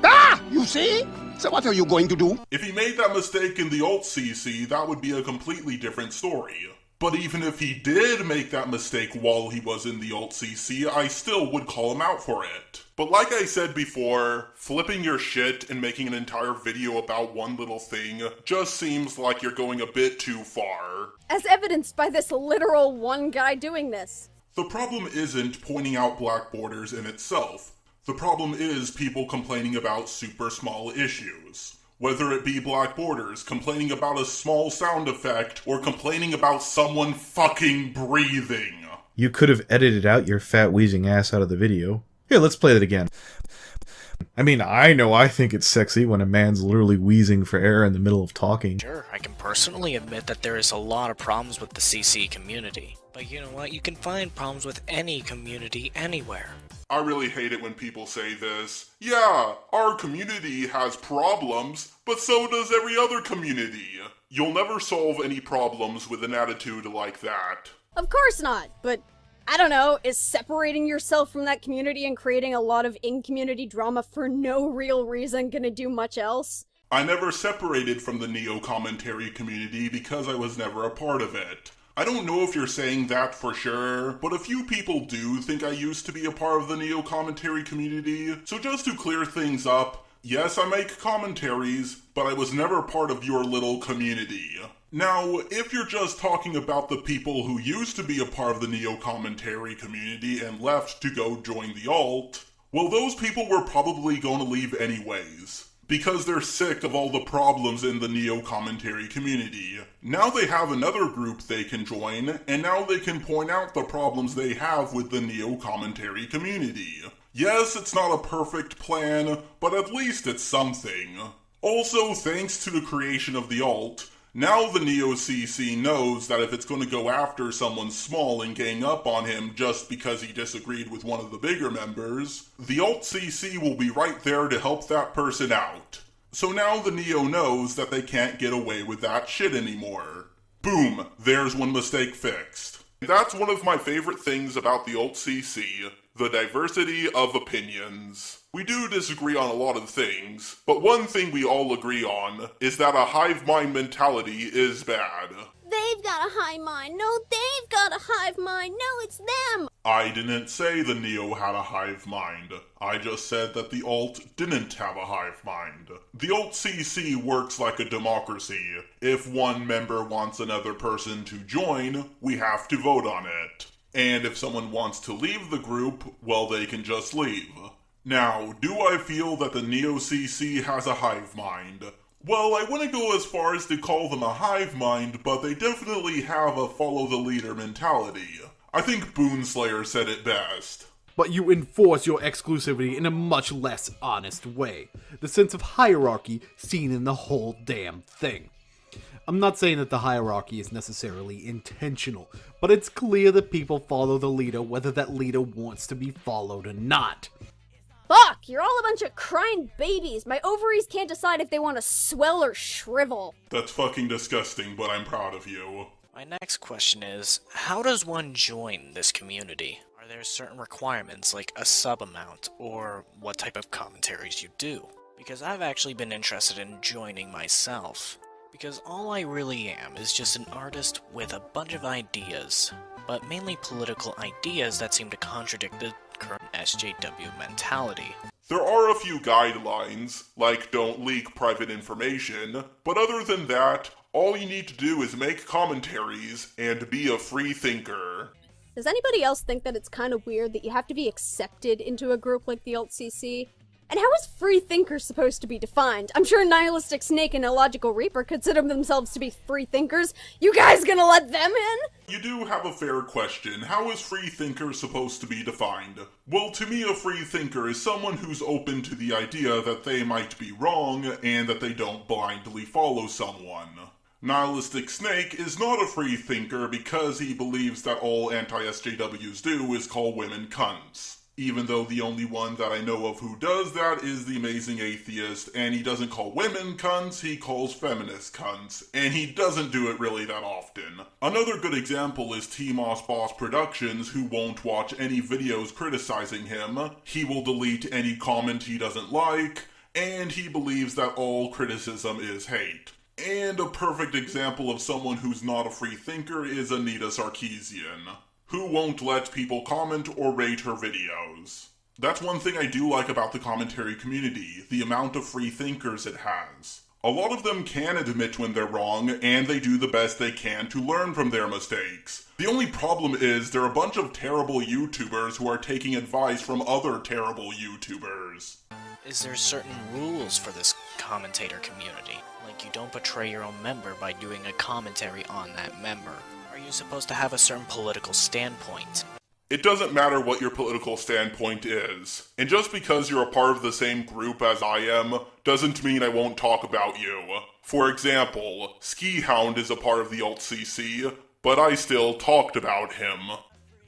Ah! You see? So what are you going to do?
If he made that mistake in the alt-CC, that would be a completely different story. But even if he did make that mistake while he was in the alt-CC, I still would call him out for it. But like I said before, flipping your shit and making an entire video about one little thing just seems like you're going a bit too far.
As evidenced by this literal one guy doing this.
The problem isn't pointing out black borders in itself. The problem is people complaining about super small issues. Whether it be black borders, complaining about a small sound effect, or complaining about someone fucking breathing.
You could have edited out your fat wheezing ass out of the video. Here, let's play that again. I mean, I know I think it's sexy when a man's literally wheezing for air in the middle of talking.
Sure, I can personally admit that there is a lot of problems with the CC community. But you know what? You can find problems with any community anywhere.
I really hate it when people say this. Yeah, our community has problems, but so does every other community. You'll never solve any problems with an attitude like that.
Of course not, but I don't know, is separating yourself from that community and creating a lot of in-community drama for no real reason gonna do much else?
I never separated from the Neo commentary community because I was never a part of it. I don't know if you're saying that for sure, but a few people do think I used to be a part of the Neo commentary community. So just to clear things up, yes, I make commentaries, but I was never part of your little community. Now, if you're just talking about the people who used to be a part of the Neo commentary community and left to go join the alt, Well, those people were probably going to leave anyways, because they're sick of all the problems in the Neo commentary community. Now they have another group they can join, and now they can point out the problems they have with the Neo commentary community. Yes, it's not a perfect plan, but at least it's something. Also, thanks to the creation of the alt, now the Neo CC knows that if it's going to go after someone small and gang up on him just because he disagreed with one of the bigger members, the alt CC will be right there to help that person out. So now the Neo knows that they can't get away with that shit anymore. Boom, there's one mistake fixed. That's one of my favorite things about the alt CC, the diversity of opinions. We do disagree on a lot of things, but one thing we all agree on is that a hive mind mentality is bad.
They've got a hive mind. No, they've got a hive mind. No, it's them.
I didn't say the Neo had a hive mind. I just said that the alt didn't have a hive mind. The alt CC works like a democracy. If one member wants another person to join, we have to vote on it. And if someone wants to leave the group, well, they can just leave. Now, do I feel that the Neo CC has a hive mind? Well, I wouldn't go as far as to call them a hive mind, but they definitely have a follow the leader mentality. I think Boonslayer said it best.
But you enforce your exclusivity in a much less honest way. The sense of hierarchy seen in the whole damn thing. I'm not saying that the hierarchy is necessarily intentional, but it's clear that people follow the leader whether that leader wants to be followed or not.
Fuck, you're all a bunch of crying babies. My ovaries can't decide if they want to swell or shrivel.
That's fucking disgusting, but I'm proud of you.
My next question is, how does one join this community? Are there certain requirements, like a sub amount, or what type of commentaries you do? Because I've actually been interested in joining myself. Because all I really am is just an artist with a bunch of ideas, but mainly political ideas that seem to contradict the current SJW mentality.
There are a few guidelines, like don't leak private information, but other than that, all you need to do is make commentaries and be a free thinker.
Does anybody else think that it's kind of weird that you have to be accepted into a group like the Alt-CC? And how is free thinkers supposed to be defined? I'm sure Nihilistic Snake and Illogical Reaper consider themselves to be free thinkers. You guys gonna let them in?
You do have a fair question. How is free thinker supposed to be defined? Well, to me, a free thinker is someone who's open to the idea that they might be wrong and that they don't blindly follow someone. Nihilistic Snake is not a free thinker because he believes that all anti-SJWs do is call women cunts. Even though the only one that I know of who does that is the Amazing Atheist, and he doesn't call women cunts, he calls feminist cunts, and he doesn't do it really that often. Another good example is T-Moss Boss Productions, who won't watch any videos criticizing him, he will delete any comment he doesn't like, and he believes that all criticism is hate. And a perfect example of someone who's not a free thinker is Anita Sarkeesian, who won't let people comment or rate her videos. That's one thing I do like about the commentary community, the amount of free thinkers it has. A lot of them can admit when they're wrong, and they do the best they can to learn from their mistakes. The only problem is they're a bunch of terrible YouTubers who are taking advice from other terrible YouTubers.
Is there certain rules for this commentator community? Like you don't betray your own member by doing a commentary on that member. Are you supposed to have a certain political standpoint?
It doesn't matter what your political standpoint is. And just because you're a part of the same group as I am, doesn't mean I won't talk about you. For example, Ski Hound is a part of the Alt-CC, but I still talked about him.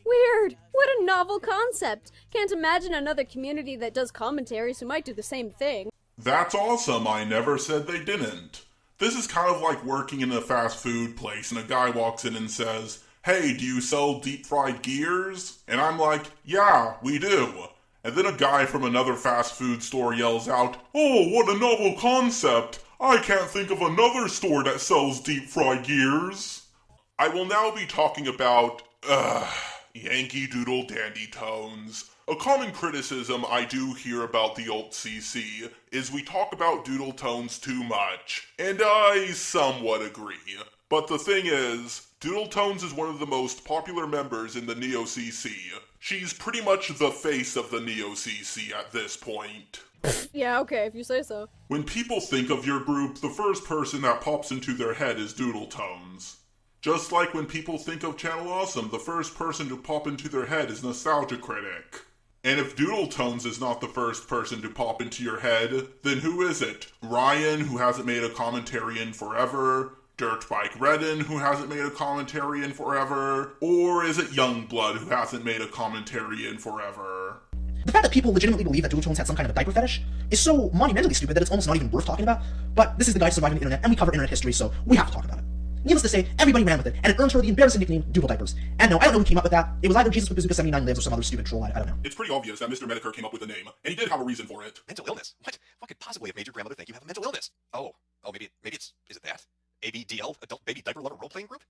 Weird. What a novel concept. Can't imagine another community that does commentaries who might do the same thing.
That's awesome, I never said they didn't. This is kind of like working in a fast food place and a guy walks in and says, "Hey, do you sell deep fried gears?" And I'm like, "Yeah, we do." And then a guy from another fast food store yells out, "Oh, what a novel concept! I can't think of another store that sells deep fried gears." I will now be talking about, Yankee Doodle Dandy Tones. A common criticism I do hear about the Alt-CC is we talk about doodle tones too much, and I somewhat agree. But the thing is, Doodle Tones is one of the most popular members in the Neo-CC. She's pretty much the face of the Neo-CC at this point.
Yeah, okay, if you say so.
When people think of your group, the first person that pops into their head is Doodle Tones. Just like when people think of Channel Awesome, the first person to pop into their head is Nostalgia Critic. And if Doodle Tones is not the first person to pop into your head, then who is it? Ryan, who hasn't made a commentary in forever? Dirtbike Redden, who hasn't made a commentary in forever? Or is it Youngblood, who hasn't made a commentary in forever?
The fact that people legitimately believe that Doodle Tones had some kind of a diaper fetish is so monumentally stupid that it's almost not even worth talking about. But this is the guide surviving the internet, and we cover internet history, so we have to talk about it. Needless to say, everybody ran with it, and it earned her the embarrassing nickname Doodle Diapers. And no, I don't know who came up with that. It was either Jesus with Bazooka 79 Lives or some other stupid troll, I don't know.
It's pretty obvious that Mr. Medicare came up with the name, and he did have a reason for it.
Mental illness? What? What could possibly have made your grandmother think you have a mental illness? Oh, maybe it's, is it that? ABDL, Adult Baby Diaper Lover Role-Playing Group?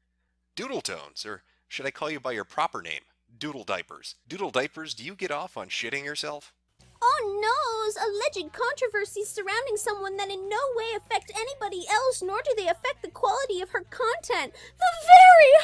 Doodle Tones, or should I call you by your proper name? Doodle Diapers. Doodle Diapers, do you get off on shitting yourself?
Oh no's! Alleged controversies surrounding someone that in no way affect anybody else, nor do they affect the quality of her content. The very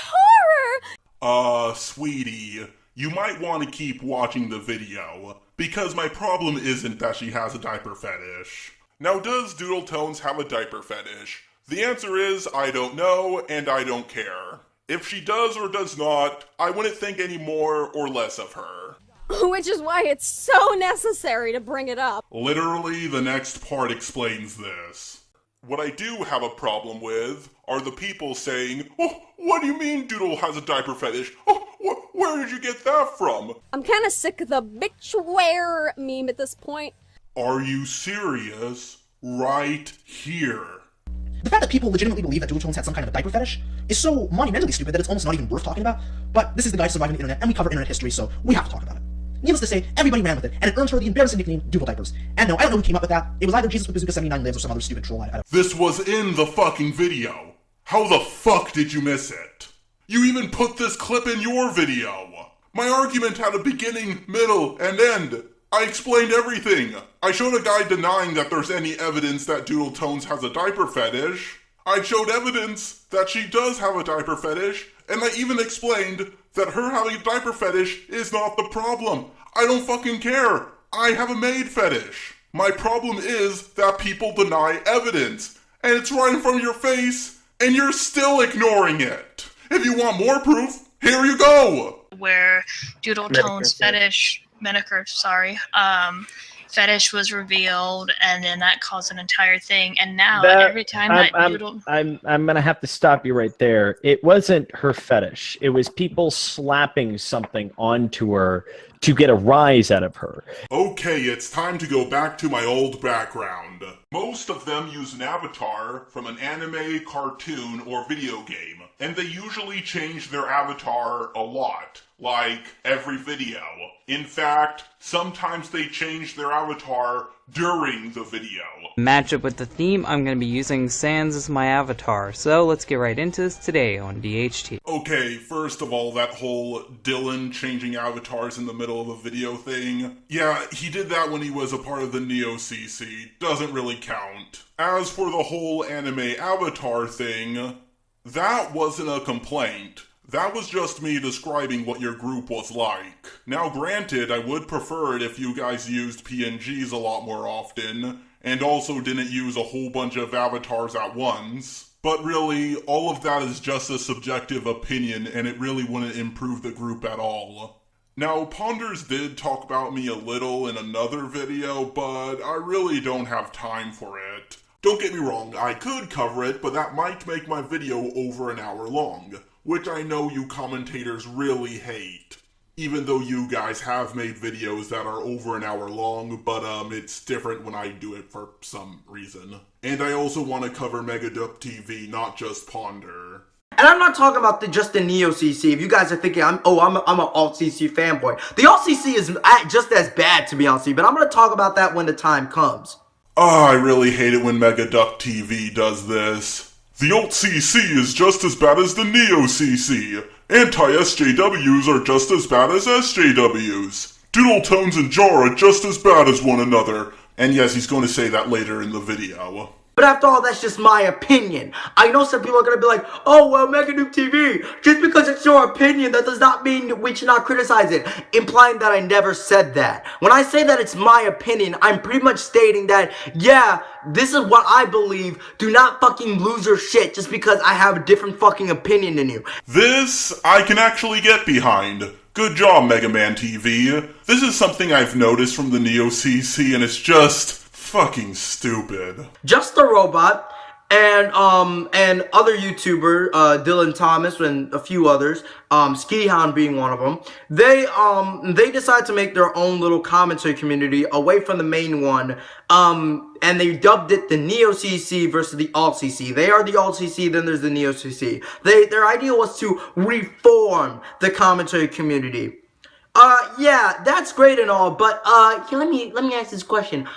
horror!
Sweetie, you might want to keep watching the video, because my problem isn't that she has a diaper fetish. Now, does Doodle Tones have a diaper fetish? The answer is, I don't know, and I don't care. If she does or does not, I wouldn't think any more or less of her.
Which is why it's so necessary to bring it up.
Literally, the next part explains this. What I do have a problem with are the people saying, "Oh, what do you mean Doodle has a diaper fetish? Oh, where did you get that from?"
I'm kinda sick of the bitchware meme at this point.
Are you serious? Right here.
The fact that people legitimately believe that Doodle Tones had some kind of a diaper fetish is so monumentally stupid that it's almost not even worth talking about. But this is the guide surviving the internet, and we cover internet history, so we have to talk about it. Needless to say, everybody ran with it, and it earned her the embarrassing nickname Doodle Diapers. And no, I don't know who came up with that. It was either Jesus with Bazooka 79 Lives or some other stupid troll, I don't.
This was in the fucking video. How the fuck did you miss it? You even put this clip in your video. My argument had a beginning, middle, and end. I explained everything. I showed a guy denying that there's any evidence that Doodle Tones has a diaper fetish. I showed evidence that she does have a diaper fetish, and I even explained that her having a diaper fetish is not the problem. I don't fucking care. I have a maid fetish. My problem is that people deny evidence, and it's right in front of your face, and you're still ignoring it. If you want more proof, here you go.
Where Doodle Tones fetish, fetish was revealed, and then that caused an entire thing. And now every time Doodle,
I'm gonna have to stop you right there. It wasn't her fetish. It was people slapping something onto her to get a rise out of her.
Okay, it's time to go back to my old background. Most of them use an avatar from an anime, cartoon, or video game, and they usually change their avatar a lot, like every video. In fact, sometimes they change their avatar during the video.
Match up with the theme, I'm going to be using Sans as my avatar, so let's get right into this today on DHT.
Okay, first of all, that whole Dylan changing avatars in the middle of a video thing. Yeah, he did that when he was a part of the Neo-CC. Doesn't really count. As for the whole anime avatar thing, that wasn't a complaint. That was just me describing what your group was like. Now granted, I would prefer it if you guys used PNGs a lot more often, and also didn't use a whole bunch of avatars at once. But really, all of that is just a subjective opinion, and it really wouldn't improve the group at all. Now, Ponders did talk about me a little in another video, but I really don't have time for it. Don't get me wrong, I could cover it, but that might make my video over an hour long, which I know you commentators really hate. Even though you guys have made videos that are over an hour long, but it's different when I do it for some reason. And I also want to cover Megaduck TV, not just Ponder.
And I'm not talking about just the Neo-CC. If you guys are thinking, I'm an Alt-CC fanboy. The Alt-CC is just as bad, to be honest, but I'm going to talk about that when the time comes.
I really hate it when Megaduck TV does this. The Alt-CC is just as bad as the Neo-CC. Anti-SJWs are just as bad as SJWs. Doodle Tones and Jar are just as bad as one another. And yes, he's going to say that later in the video.
But after all, that's just my opinion. I know some people are going to be like, oh, well, Megadoob TV, just because it's your opinion, that does not mean we should not criticize it, implying that I never said that. When I say that it's my opinion, I'm pretty much stating that, yeah, this is what I believe. Do not fucking lose your shit just because I have a different fucking opinion than you.
This I can actually get behind. Good job, Mega Man TV. This is something I've noticed from the Neo-CC, and it's just fucking stupid.
Just a Robot and other YouTuber, Dylan Thomas and a few others, Skitty Hound being one of them, they decided to make their own little commentary community away from the main one, and they dubbed it the Neo-CC versus the Alt-CC. They are the Alt-CC, then there's the Neo-CC. Their idea was to reform the commentary community. Yeah, that's great and all, but, let me ask this question.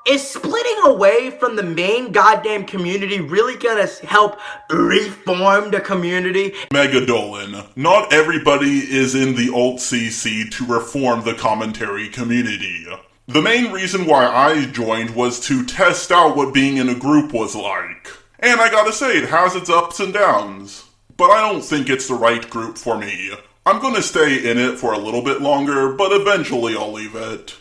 Is splitting away from the main goddamn community really gonna help reform the community?
Megadolan, not everybody is in the Alt-CC to reform the commentary community. The main reason why I joined was to test out what being in a group was like. And I gotta say, it has its ups and downs. But I don't think it's the right group for me. I'm gonna stay in it for a little bit longer, but eventually I'll leave it.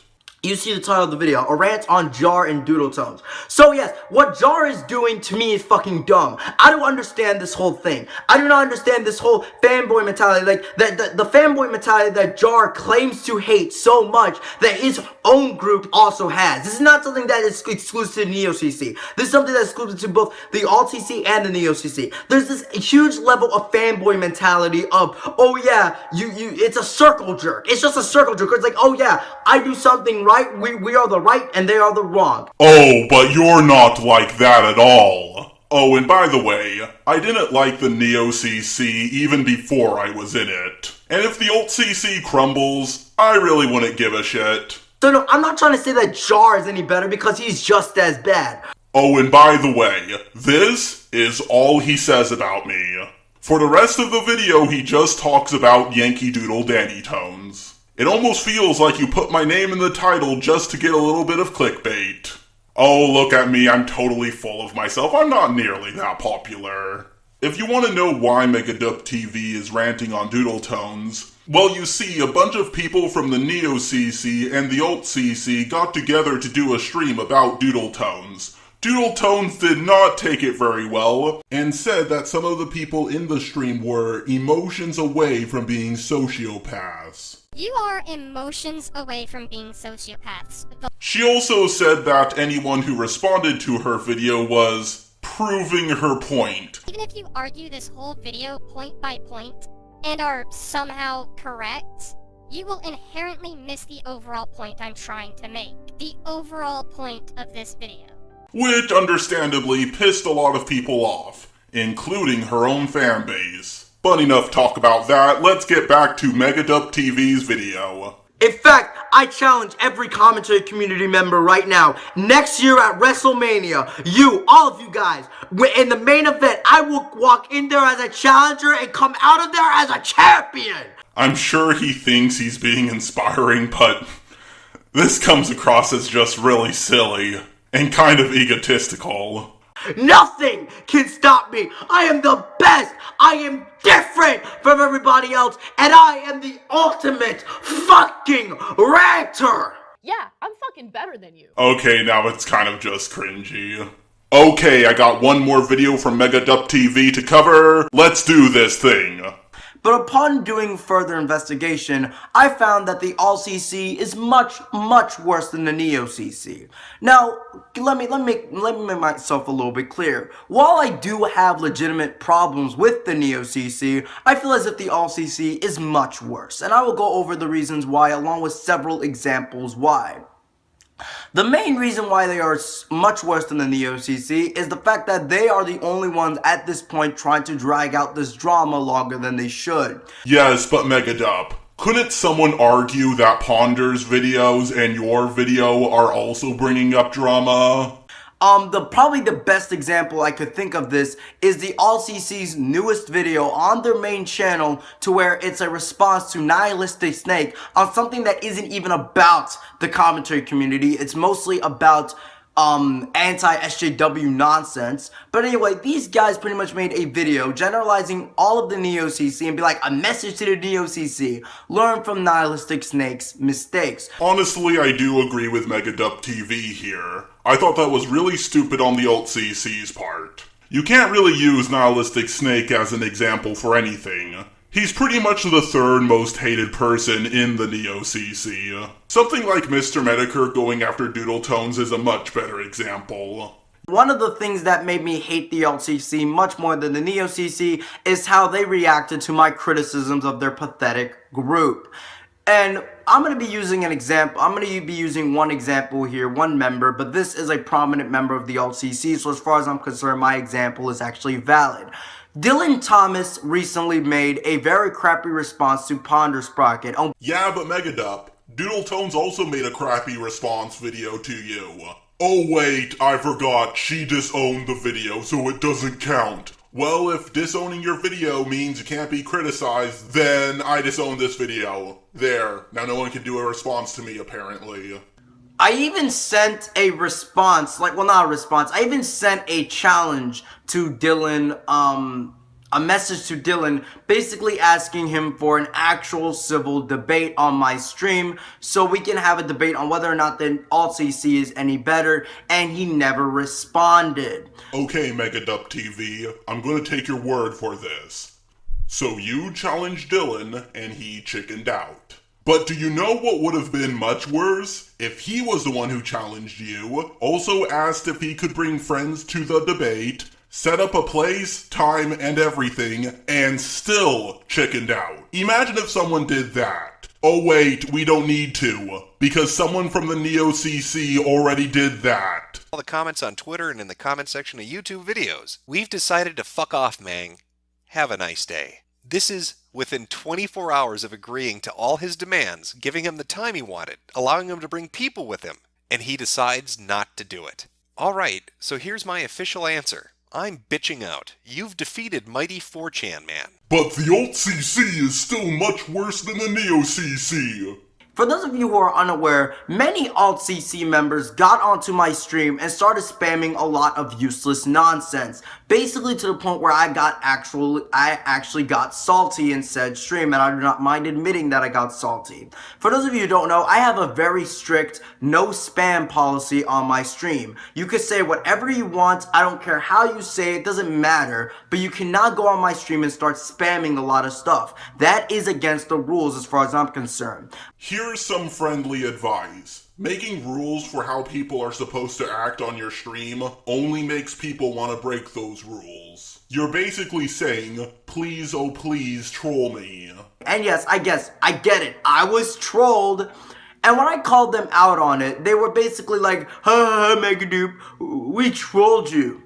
You see the title of the video, a rant on Jar and Doodle Tones. So yes, what Jar is doing to me is fucking dumb. I don't understand this whole thing. I do not understand this whole fanboy mentality, like the fanboy mentality that Jar claims to hate so much that his own group also has. This is not something that is exclusive to Neo-CC. This is something that's exclusive to both the Alt-CC and the Neo-CC. There's this huge level of fanboy mentality of, oh yeah, it's a circle jerk. It's just a circle jerk. It's like, oh yeah, I do something right, we are the right and they are the wrong.
Oh, but you're not like that at all. Oh, and by the way, I didn't like the Neo-CC even before I was in it. And if the Alt-CC crumbles, I really wouldn't give a shit.
So no, I'm not trying to say that Jar is any better because he's just as bad.
Oh, and by the way, this is all he says about me. For the rest of the video, he just talks about Yankee Doodle Danny Tones. It almost feels like you put my name in the title just to get a little bit of clickbait. Oh, look at me, I'm totally full of myself. I'm not nearly that popular. If you want to know why Megadup TV is ranting on Doodle Tones, well, you see, a bunch of people from the Neo-CC and the Alt-CC got together to do a stream about Doodle Tones. Doodle Tones did not take it very well, and said that some of the people in the stream were emotions away from being sociopaths.
You are emotions away from being sociopaths.
She also said that anyone who responded to her video was proving her point.
Even if you argue this whole video point by point and are somehow correct, you will inherently miss the overall point I'm trying to make. The overall point of this video.
Which understandably pissed a lot of people off, including her own fanbase. But enough talk about that, let's get back to Megadup TV's video.
In fact, I challenge every commentary community member right now, next year at WrestleMania, all of you guys, in the main event, I will walk in there as a challenger and come out of there as a champion!
I'm sure he thinks he's being inspiring, but this comes across as just really silly and kind of egotistical.
Nothing can stop me. I am the best. I am different from everybody else. And I am the ultimate fucking ranter.
Yeah, I'm fucking better than you.
Okay, now it's kind of just cringy. Okay, I got one more video from Megadup TV to cover. Let's do this thing.
But upon doing further investigation, I found that the Alt-CC is much, much worse than the Neo-CC. Now, let me make myself a little bit clear. While I do have legitimate problems with the Neo-CC, I feel as if the Alt-CC is much worse. And I will go over the reasons why, along with several examples why. The main reason why they are much worse than the Neo-CC is the fact that they are the only ones at this point trying to drag out this drama longer than they should.
Yes, but Megadup, couldn't someone argue that Ponder's videos and your video are also bringing up drama?
Probably the best example I could think of this is the Alt-CC's newest video on their main channel, to where it's a response to Nihilistic Snake on something that isn't even about the commentary community. It's mostly about anti-SJW nonsense. But anyway, these guys pretty much made a video generalizing all of the Neo-CC and be like, a message to the Neo-CC, learn from Nihilistic Snake's mistakes.
Honestly, I do agree with Megadup TV here. I thought that was really stupid on the Alt-CC's part. You can't really use Nihilistic Snake as an example for anything. He's pretty much the third most hated person in the Neo-CC. Something like Mr. Medicare going after Doodle Tones is a much better example.
One of the things that made me hate the Alt-CC much more than the Neo-CC is how they reacted to my criticisms of their pathetic group. And I'm going to be using an example. I'm going to be using one example here, one member, but this is a prominent member of the Alt-CC, so as far as I'm concerned, my example is actually valid. Dylan Thomas recently made a very crappy response to Ponder Sprocket.
Yeah, but Megadup, Doodle Tones also made a crappy response video to you. Oh wait, I forgot, she disowned the video, so it doesn't count. Well, if disowning your video means you can't be criticized, then I disown this video. There, now no one can do a response to me, apparently.
I even sent a response, not a response, I even sent a challenge to Dylan, a message to Dylan, basically asking him for an actual civil debate on my stream, so we can have a debate on whether or not the Alt-CC is any better, and he never responded.
Okay, Megadup TV, I'm gonna take your word for this. So you challenged Dylan, and he chickened out. But do you know what would have been much worse? If he was the one who challenged you, also asked if he could bring friends to the debate, set up a place, time, and everything, and still chickened out. Imagine if someone did that. Oh wait, we don't need to, because someone from the Neo-CC already did that.
All the comments on Twitter and in the comment section of YouTube videos. We've decided to fuck off, Mang. Have a nice day. This is within 24 hours of agreeing to all his demands, giving him the time he wanted, allowing him to bring people with him, and he decides not to do it. Alright, so here's my official answer. I'm bitching out. You've defeated Mighty 4chan Man.
But the Alt-CC is still much worse than the Neo-CC.
For those of you who are unaware, many Alt-CC members got onto my stream and started spamming a lot of useless nonsense. Basically to the point where I actually got salty in said stream, and I do not mind admitting that I got salty. For those of you who don't know, I have a very strict no spam policy on my stream. You can say whatever you want, I don't care how you say it, doesn't matter, but you cannot go on my stream and start spamming a lot of stuff. That is against the rules as far as I'm concerned.
Here's some friendly advice. Making rules for how people are supposed to act on your stream only makes people want to break those rules. You're basically saying, please, oh please, troll me.
And yes, I get it. I was trolled. And when I called them out on it, they were basically like, ha ha, Megadupe, we trolled you.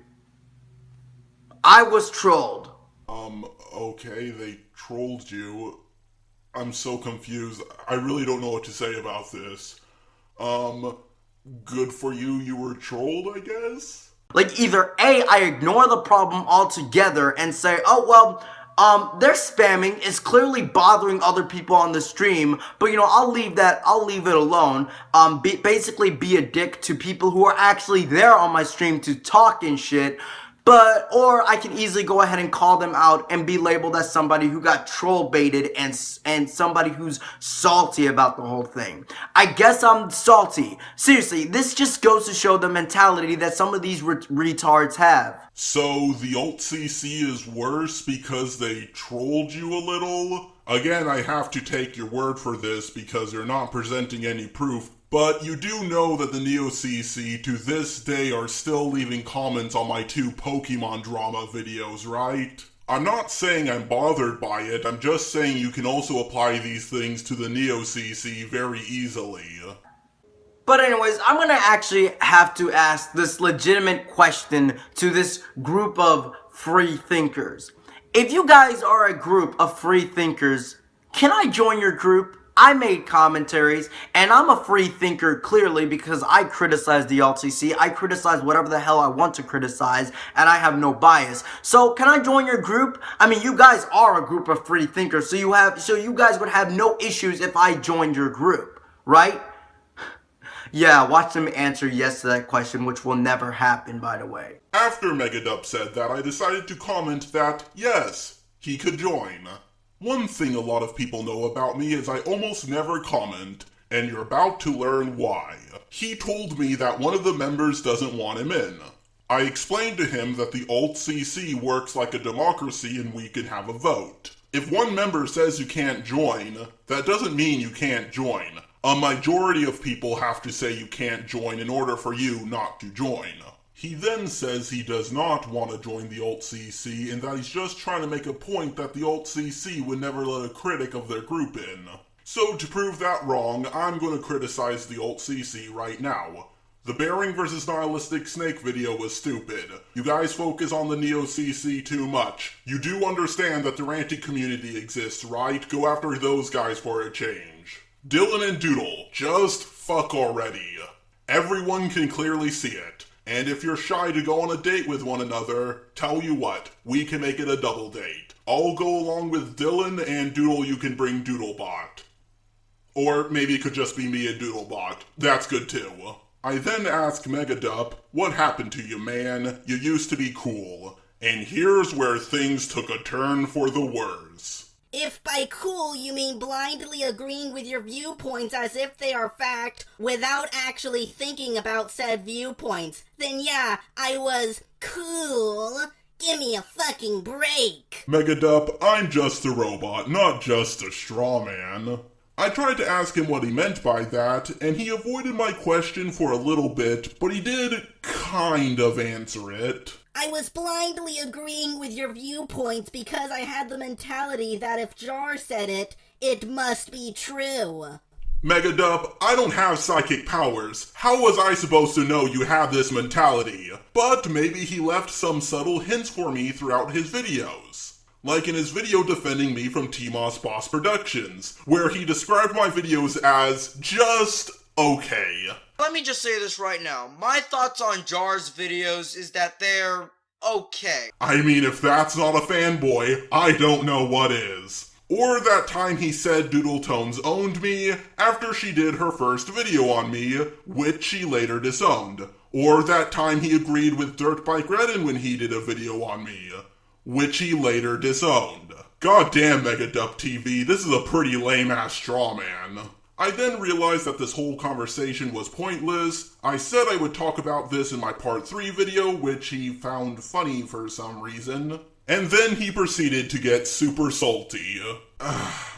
I was trolled.
Okay, they trolled you. I'm so confused. I really don't know what to say about this. Good for you, you were trolled, I guess?
Like, either A, I ignore the problem altogether and say, oh, well, they're spamming, it's clearly bothering other people on the stream, but, you know, I'll leave it alone. Basically be a dick to people who are actually there on my stream to talk and shit. Or I can easily go ahead and call them out and be labeled as somebody who got troll baited and somebody who's salty about the whole thing. I guess I'm salty. Seriously, this just goes to show the mentality that some of these retards have.
So the Alt-CC is worse because they trolled you a little? Again, I have to take your word for this because you're not presenting any proof. But you do know that the Neo-CC to this day are still leaving comments on my 2 Pokemon drama videos, right? I'm not saying I'm bothered by it, I'm just saying you can also apply these things to the Neo-CC very easily.
But anyways, I'm gonna actually have to ask this legitimate question to this group of free thinkers. If you guys are a group of free thinkers, can I join your group? I made commentaries, and I'm a free thinker clearly because I criticize the Alt-CC, I criticize whatever the hell I want to criticize, and I have no bias. So, can I join your group? I mean, you guys are a group of free thinkers, so you guys would have no issues if I joined your group, right? Yeah, watch them answer yes to that question, which will never happen, by the way.
After Megadup said that, I decided to comment that, yes, he could join. One thing a lot of people know about me is I almost never comment, and you're about to learn why. He told me that one of the members doesn't want him in. I explained to him that the Alt-CC works like a democracy and we can have a vote. If one member says you can't join, that doesn't mean you can't join. A majority of people have to say you can't join in order for you not to join. He then says he does not want to join the Alt-CC and that he's just trying to make a point that the Alt-CC would never let a critic of their group in. So to prove that wrong, I'm going to criticize the Alt-CC right now. The Bearing vs. Nihilistic Snake video was stupid. You guys focus on the Neo-CC too much. You do understand that the ranty community exists, right? Go after those guys for a change. Dylan and Doodle, just fuck already. Everyone can clearly see it. And if you're shy to go on a date with one another, tell you what, we can make it a double date. I'll go along with Dylan, and Doodle you can bring Doodlebot. Or maybe it could just be me and Doodlebot. That's good too. I then ask Megadup, what happened to you, man? You used to be cool. And here's where things took a turn for the worse.
If by cool you mean blindly agreeing with your viewpoints as if they are fact without actually thinking about said viewpoints, then yeah, I was cool. Give me a fucking break.
Megadup, I'm just a robot, not just a straw man. I tried to ask him what he meant by that, and he avoided my question for a little bit, but he did kind of answer it.
I was blindly agreeing with your viewpoints because I had the mentality that if Jar said it, it must be true.
Megadup, I don't have psychic powers. How was I supposed to know you have this mentality? But maybe he left some subtle hints for me throughout his videos. Like in his video defending me from T-Moss Boss Productions, where he described my videos as just okay.
Let me just say this right now. My thoughts on Jar's videos is that they're okay.
I mean, if that's not a fanboy, I don't know what is. Or that time he said Doodle Tones owned me after she did her first video on me, which she later disowned. Or that time he agreed with Dirtbike Redden when he did a video on me, which he later disowned. Goddamn Megadup TV, this is a pretty lame-ass straw man. I then realized that this whole conversation was pointless. I said I would talk about this in my part 3 video, which he found funny for some reason. And then he proceeded to get super salty.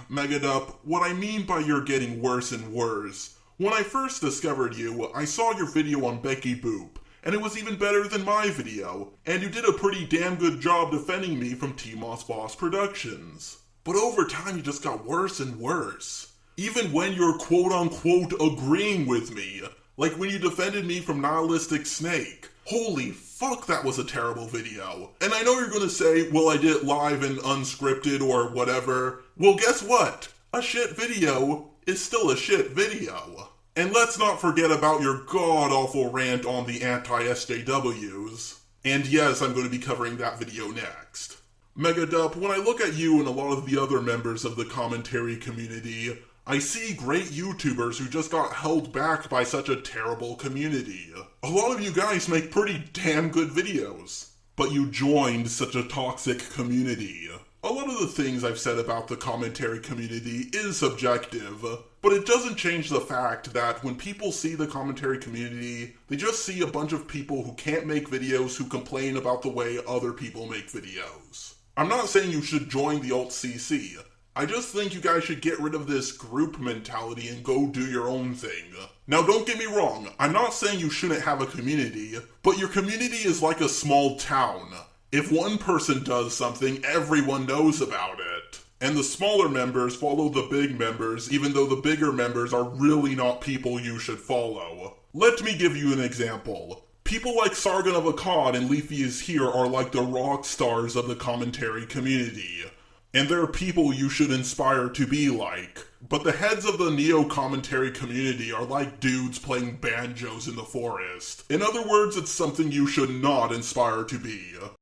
Megadup, what I mean by you're getting worse and worse. When I first discovered you, I saw your video on Becky Boop, and it was even better than my video, and you did a pretty damn good job defending me from T-Moss Boss Productions. But over time you just got worse and worse. Even when you're quote-unquote agreeing with me, like when you defended me from Nihilistic Snake. Holy fuck, that was a terrible video. And I know you're gonna say, well, I did it live and unscripted or whatever. Well, guess what? A shit video is still a shit video. And let's not forget about your god-awful rant on the anti-SJWs. And yes, I'm going to be covering that video next. Megadup, when I look at you and a lot of the other members of the commentary community, I see great YouTubers who just got held back by such a terrible community. A lot of you guys make pretty damn good videos, but you joined such a toxic community. A lot of the things I've said about the commentary community is subjective, but it doesn't change the fact that when people see the commentary community, they just see a bunch of people who can't make videos who complain about the way other people make videos. I'm not saying you should join the Alt-CC. I just think you guys should get rid of this group mentality and go do your own thing. Now don't get me wrong, I'm not saying you shouldn't have a community, but your community is like a small town. If one person does something, everyone knows about it. And the smaller members follow the big members, even though the bigger members are really not people you should follow. Let me give you an example. People like Sargon of Akkad and Leafy is Here are like the rock stars of the commentary community. And they're people you should inspire to be like. But the heads of the neo-commentary community are like dudes playing banjos in the forest. In other words, it's something you should not inspire to be.